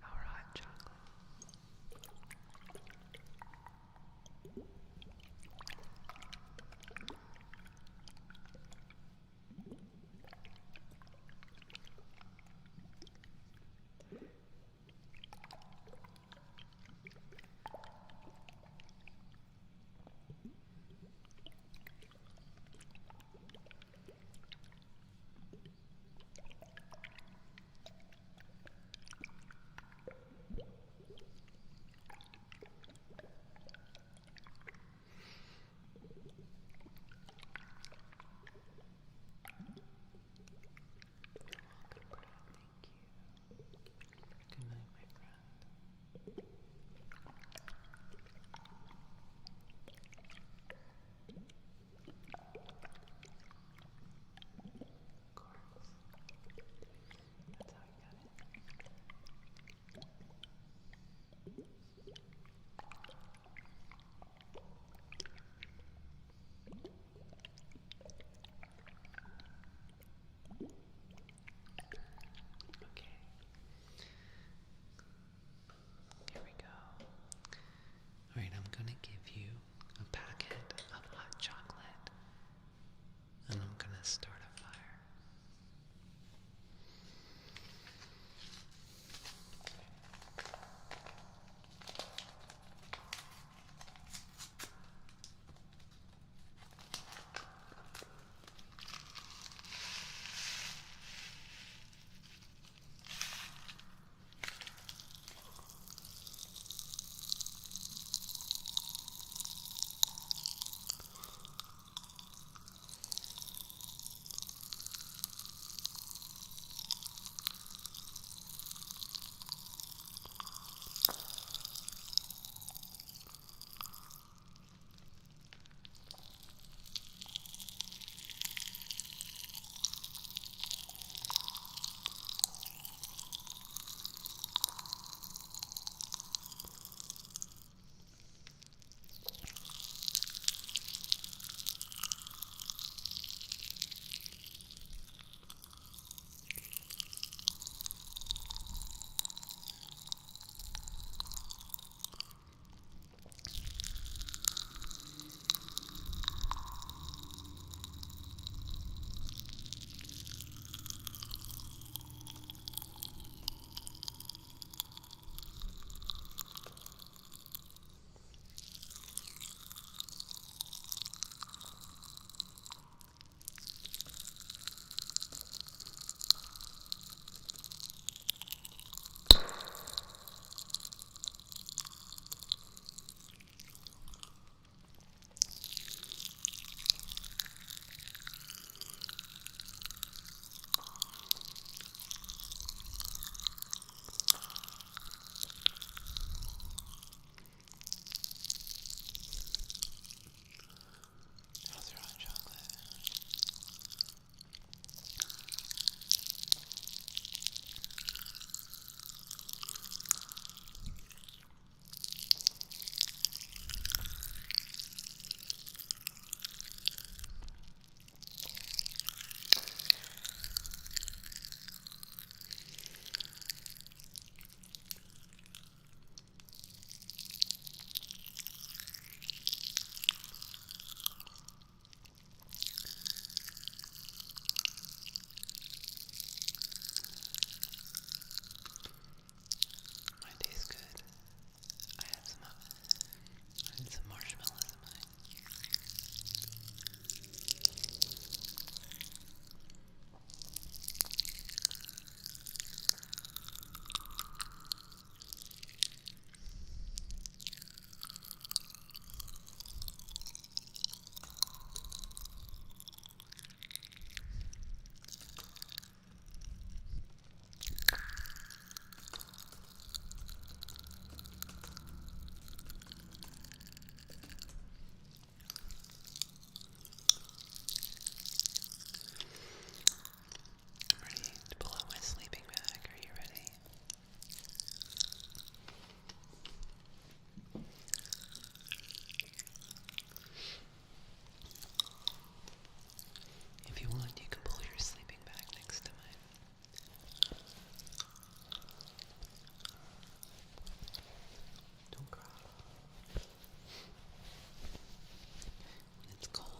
our hot chocolate.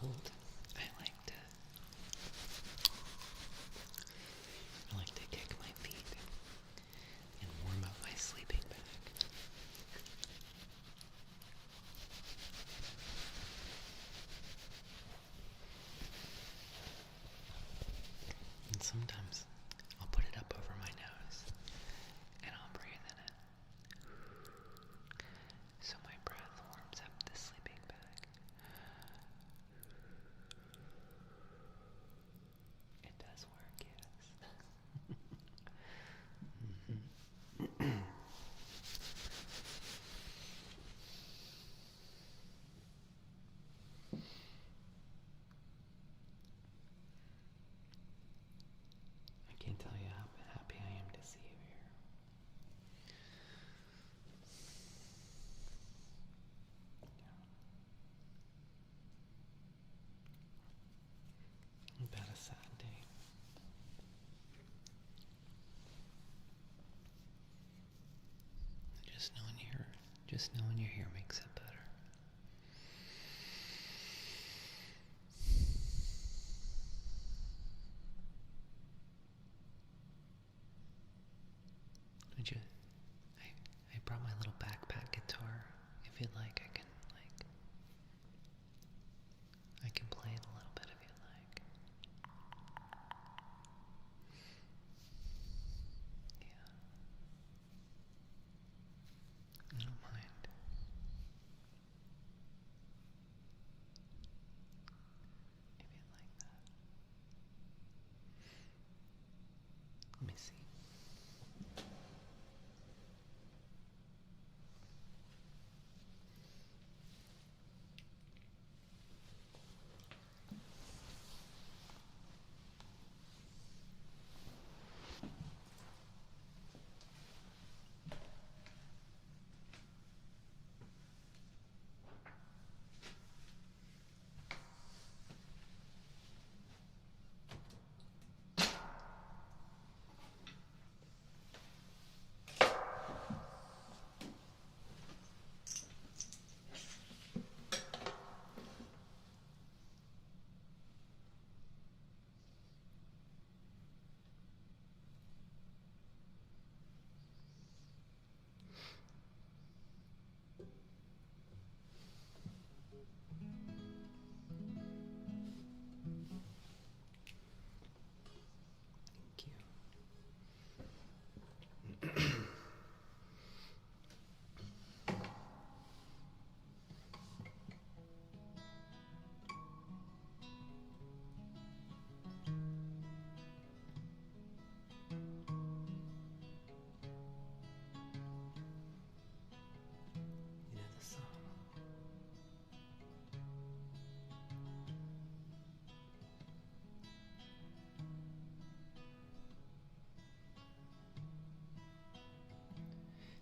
cold, I like to kick my feet and warm up my sleeping bag. And sometimes I'll put it up over my nose and I'll breathe in it. So my breath warms up the sleeping bag. It does work, yes. I can't tell you how happy I am to see you here. About a sad day. Just knowing you're here makes it better. I brought my little backpack guitar. If you'd like, I can play it a little bit if you'd like. Yeah. I don't mind. If you'd like that. Let me see.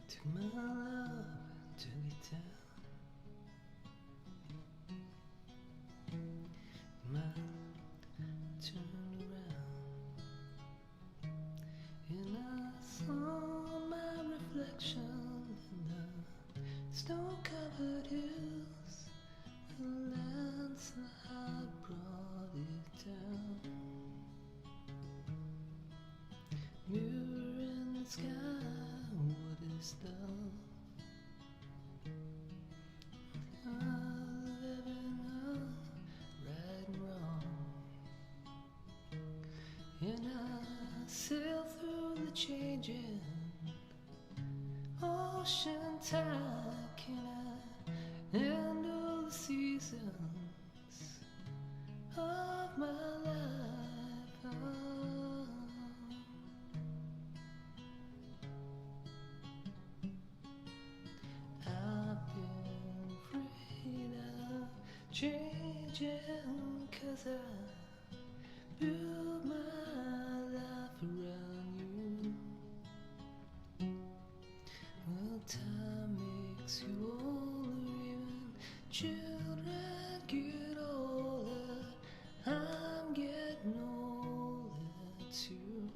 Took my love to get down. My turn around, and I saw my reflection in the snow-covered hills. The landslide brought it down. Mirror in the sky, what is love? Living up, right and wrong. And I sail through the changing ocean tide. Can I handle the seasons of my life? I've been afraid of changing, 'cause I built my life around you. Well, time makes you older, even children get older. I'm getting older too.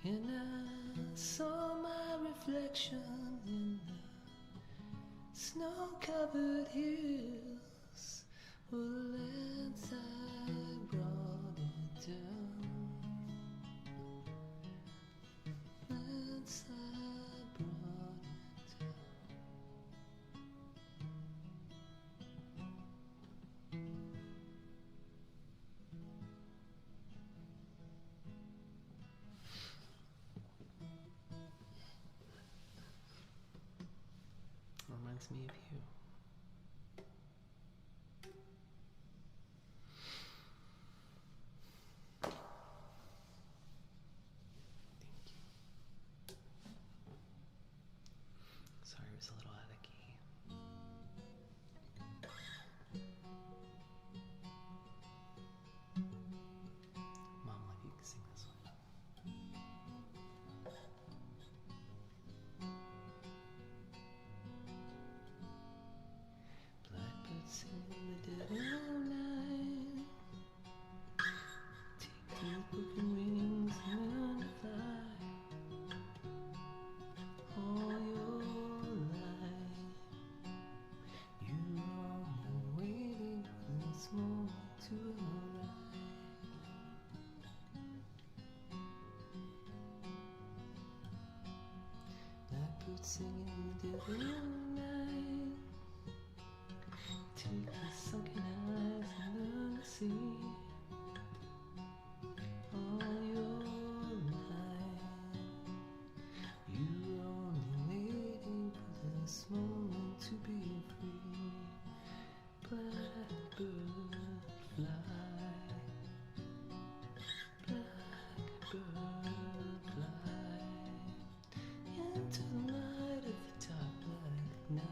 And I saw my reflection in the snow-covered hills. Well, the landslide brought it down. Landslide brought it down. Reminds me of you. Thank you. Sorry, it was a little out of key. Mom, if you can sing this one. Blackbirds sing in the dead of night. Take these broken wings and learn to fly. All your life, you're only waiting for this moment to arrive. Blackbirds sing in the dead of night. Take the sunken eyes and learn to see. All your life, you're only waiting for this moment to be free. Blackbird fly, blackbird fly into the light of the dark black night.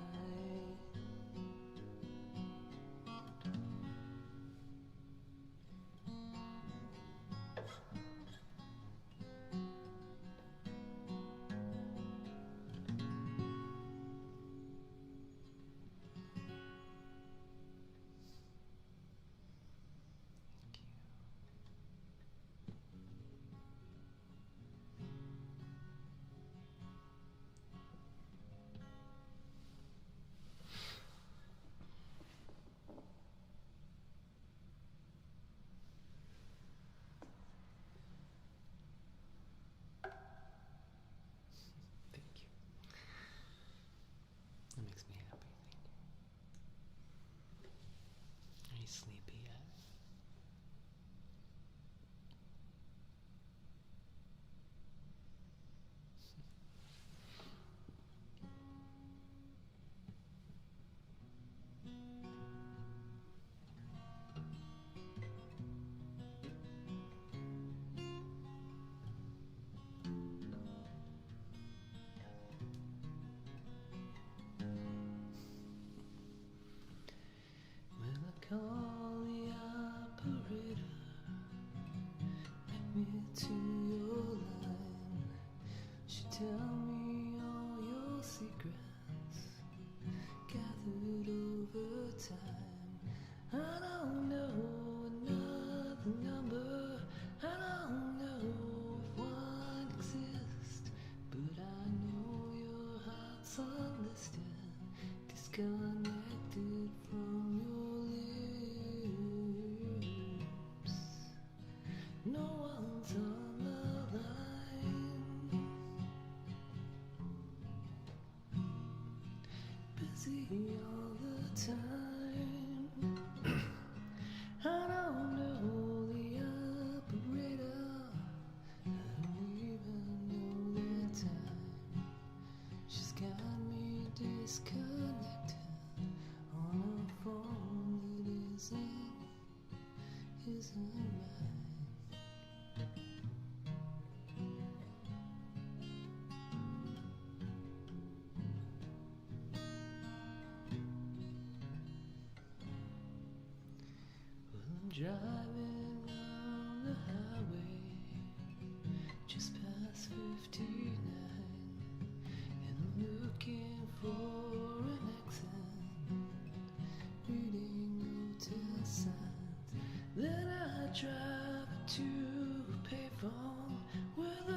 Thank you. Thank you. That makes me happy. Thank you. Are you sleepy yet? When I call the operator, get me to your line. She tell me all your secrets, gathered over time. I don't know another number, I don't know if one exists, but I know your heart's unlisted, disconnected from your lips. No one's on the line, busy all the time. I don't know the operator, I don't even know the time. She's got me disconnected on a phone that isn't mine. Well, I'm driving on the highway just past 59, and I'm looking for an exit, reading hotel signs. Then I drive to a payphone with a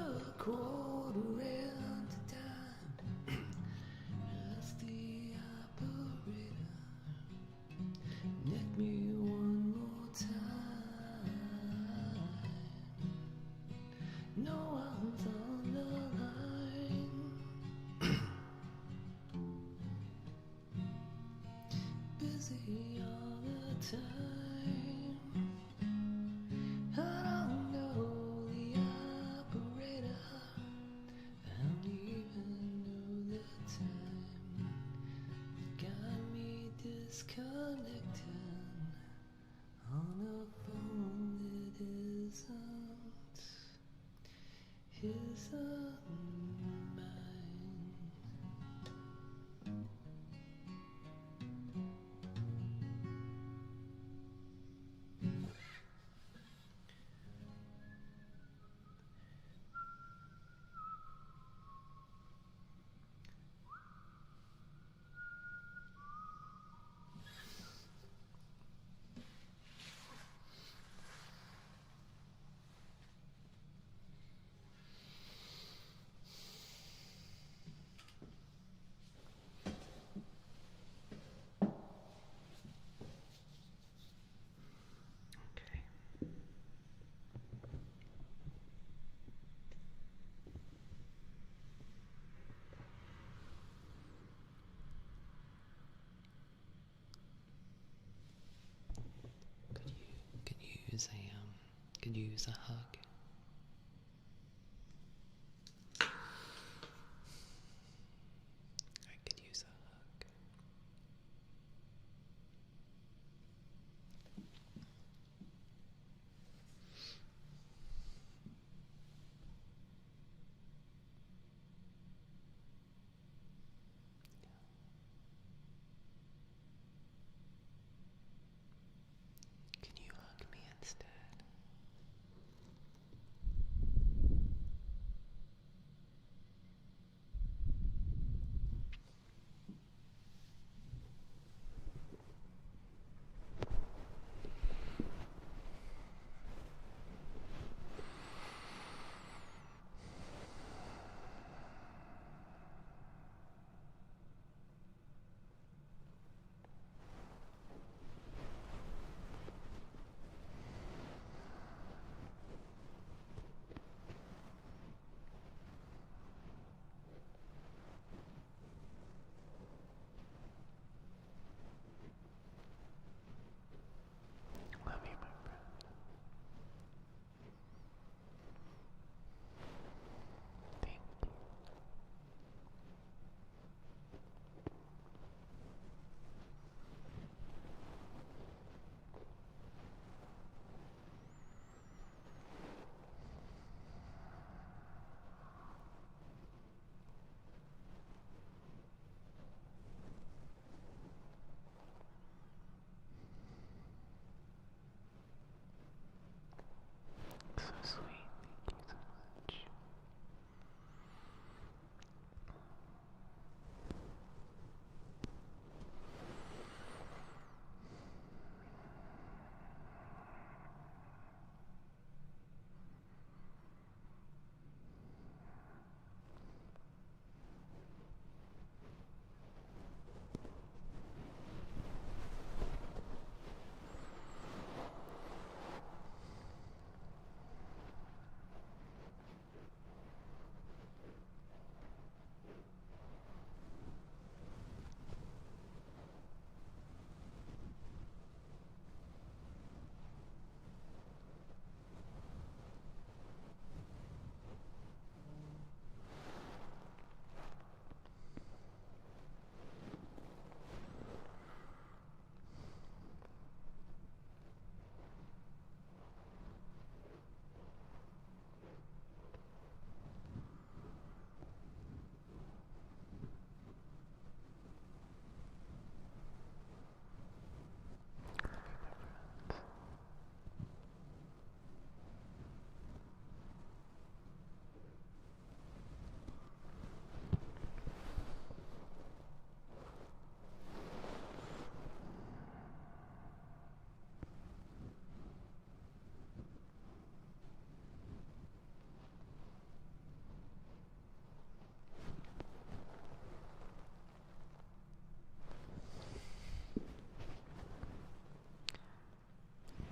is all mine. Could you use a hug? I could use a hug. Can you hug me instead? So sweet. Thank you so much.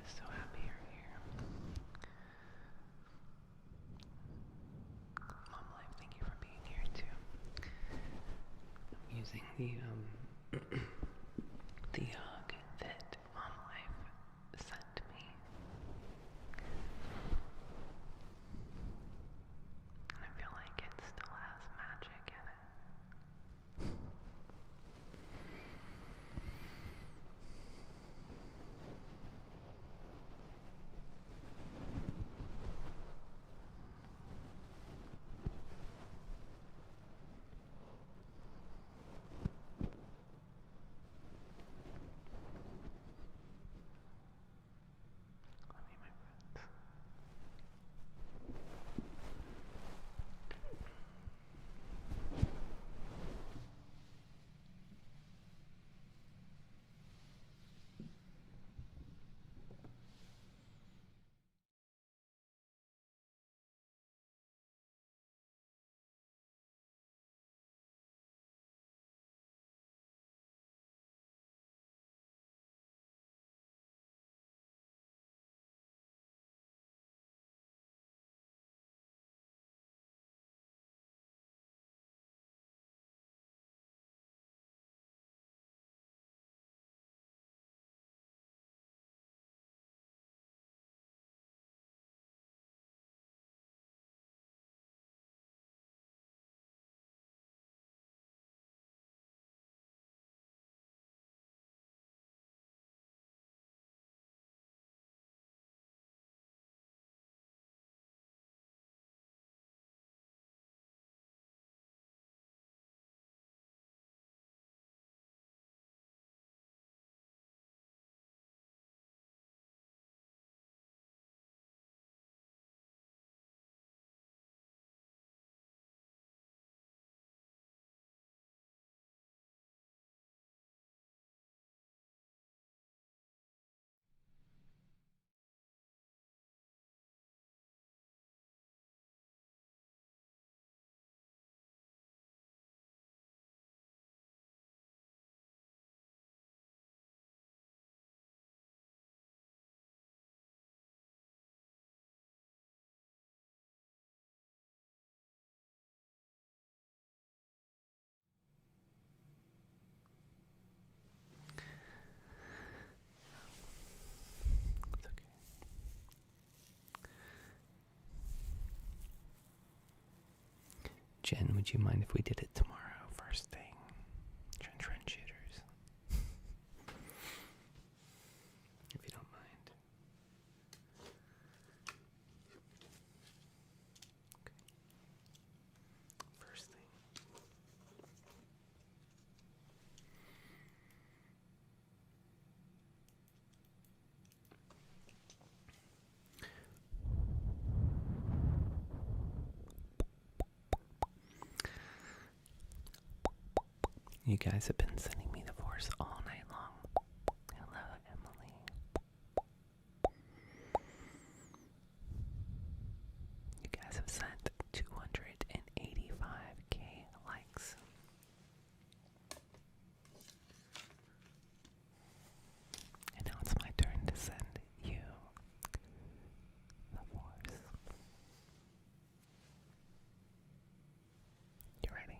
So happy you're here. Mom Life, thank you for being here too. I'm using the hug that Mom Life sent me. And I feel like it still has magic in it. Jen, would you mind if we did it tomorrow, first thing? Trend shooters. If you don't mind. Okay. First thing. You guys have been sending me the Force all night long. Hello, Emily. You guys have sent 285k likes. And now it's my turn to send you the Force. You ready?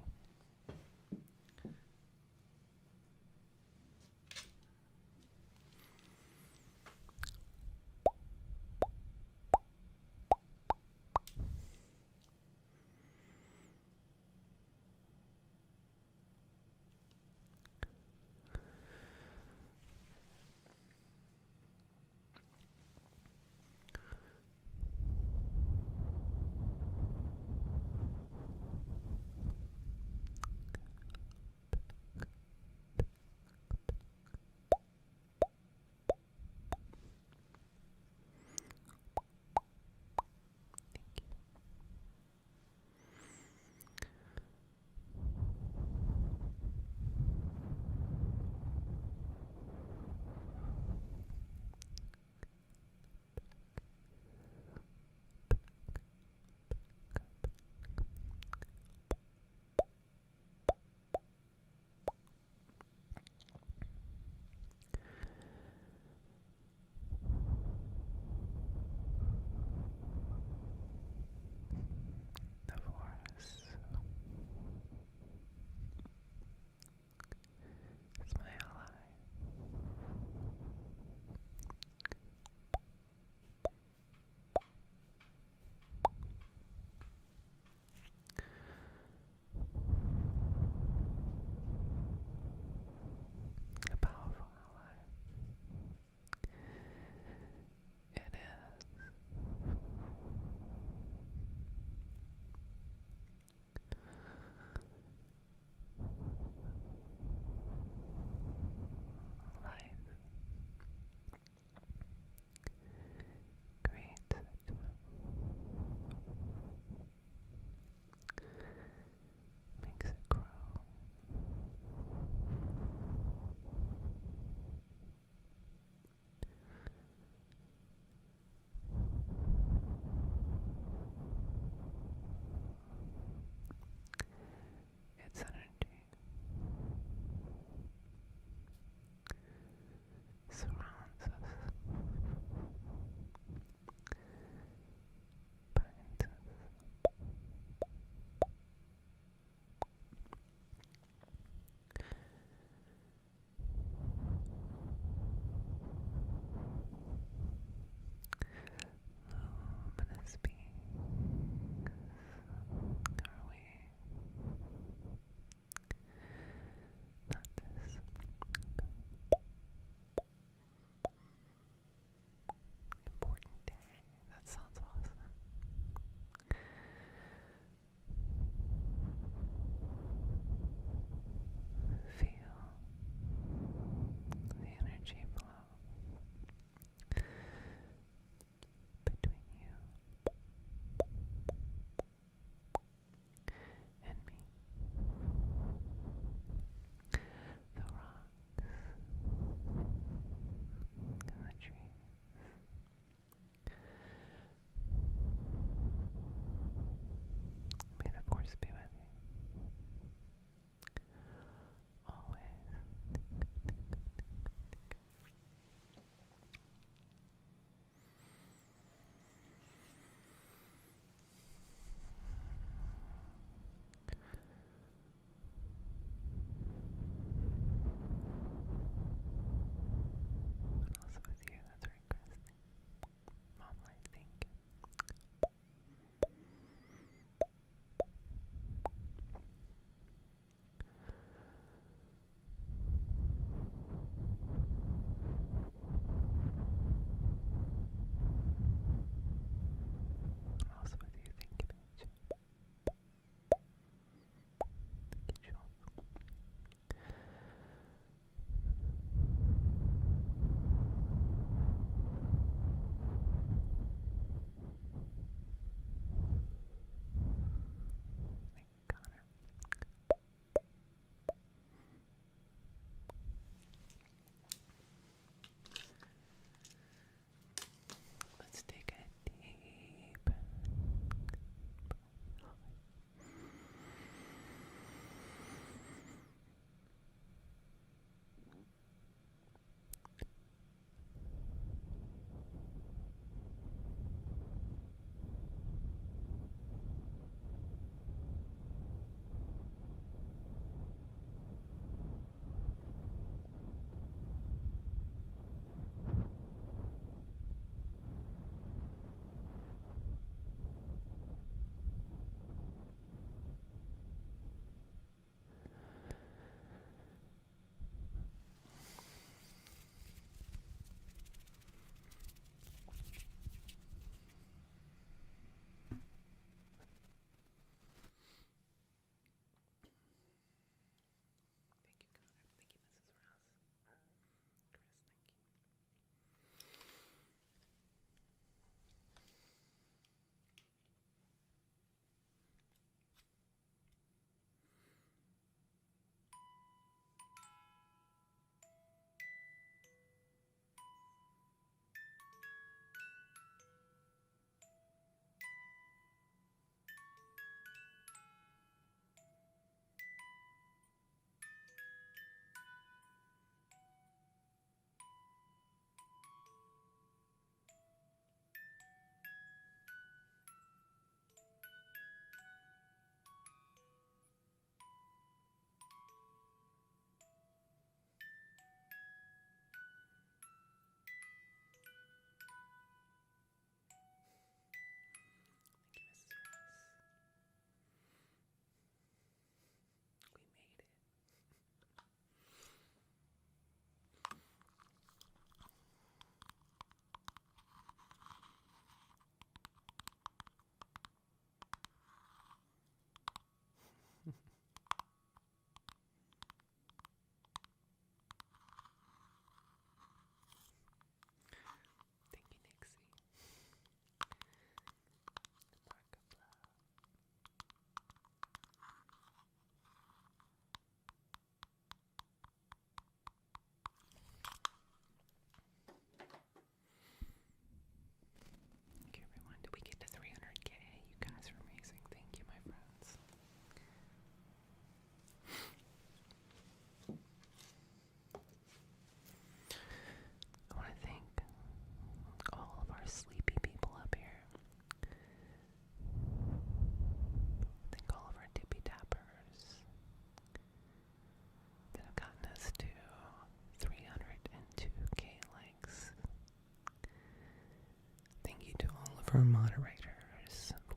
for moderators for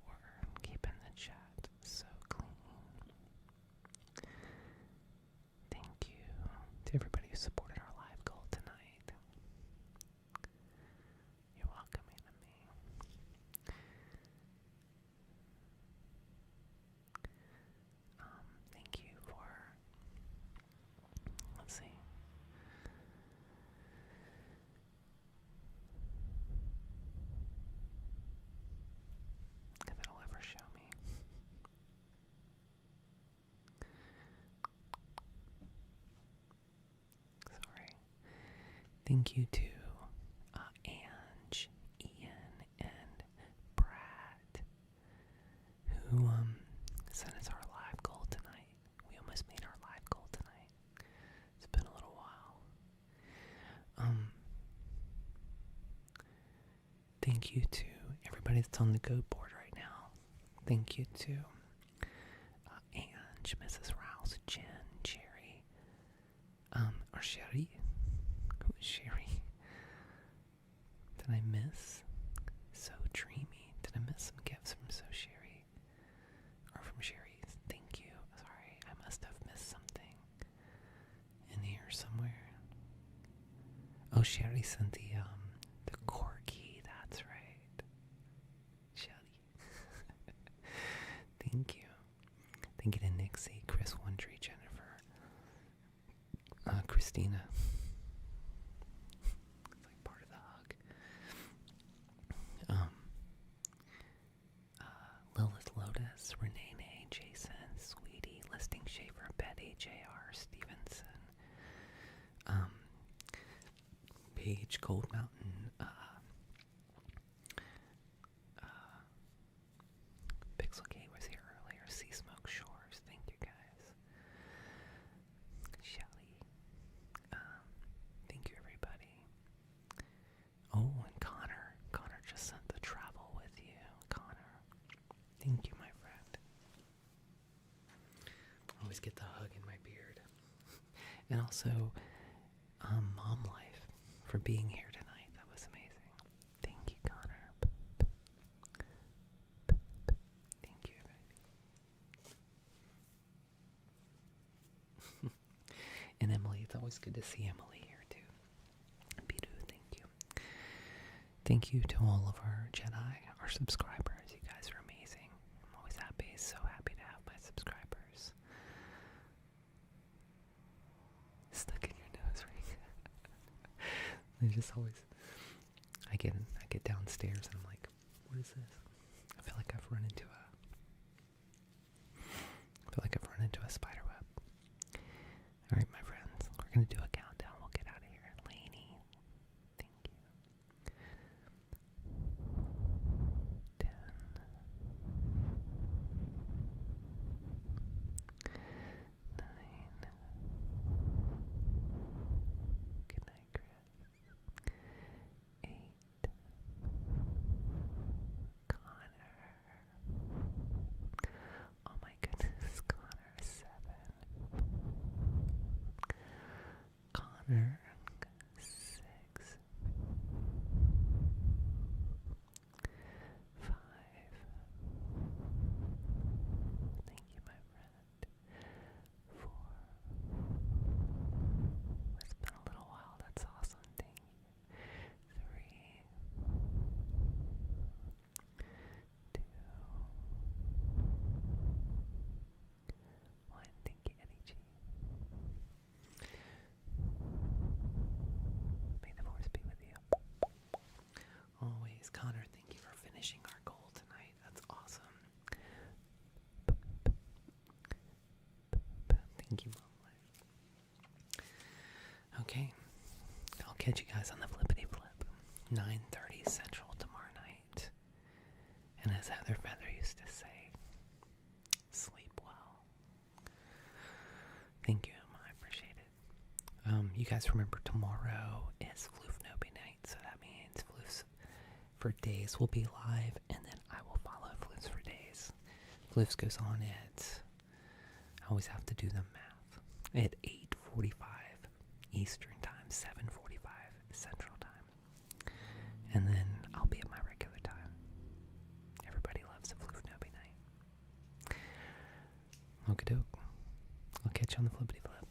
keeping the chat so clean. Thank you to everybody who supported our live goal tonight. You're welcoming to me. Thank you for, let's see. If it'll ever show me. Sorry. Thank you to Ange, Ian, and Brad, who sent us our live goal tonight. We almost made our live goal tonight. It's been a little while. Thank you to everybody that's on the goat board right now. Thank you to Ange, Mrs. Rouse, Jen, Jerry, or Sherry. Who is Sherry? Did I miss? So Dreamy. Did I miss some gifts from So Sherry? Or from Sherry's? Thank you. Sorry, I must have missed something in here somewhere. Oh, Sherry sent the corky. That's right. Shelly. Thank you. Thank you to Nixie, Chris Wondry, Jennifer, Christina. It's like part of the hug. Lilith Lotus, Renee Nay, Jason, Sweetie, Listing Schaefer, Betty, JR, Stevenson, Paige, Cold Mountain, Pixel K was here earlier, Sea Smoke Shores, thank you guys. Shelly, thank you everybody. Oh, and Connor just sent the travel with you. Connor, thank you my friend. Always get the hug in my beard. And also, Mom Life for being here tonight. That was amazing. Thank you, Connor. Thank you, baby. And Emily, it's always good to see Emily here too. Bidu, thank you. Thank you to all of our Jedi, our subscribers. You guys are amazing. I'm always happy, so happy to have my subscribers. Stuck in your nose ring. I just always, I get downstairs and I'm like, what is this? I feel like I've run into a spider web. All right, my friends, we're gonna do a countdown. We'll get out of here. Lainey, thank you. 10. 9. Good night, Chris. 8. Connor. Oh my goodness, Connor. 7. Connor. 6. 5. Thank you, my friend. 4. It's been a little while. That's awesome. Thank you. 3. 2. 1. Thank you, Eddie G. May the force be with you. Always. Connor, thank you for finishing our goal tonight. That's awesome. Thank you, Mom. Okay. I'll catch you guys on the flippity flip. 9:30 Central tomorrow night. And as Heather Feather used to say, sleep well. Thank you, Emma. I appreciate it. You guys remember tomorrow is Floof Nobi night, so that means Floofs for Days will be live, and then I will follow Floofs for Days. Floofs goes on at, I always have to do the math, at 8:45 Eastern Time, 7:45 Central Time. And then I'll be at my regular time. Okie doke. I'll catch you on the flippity flip.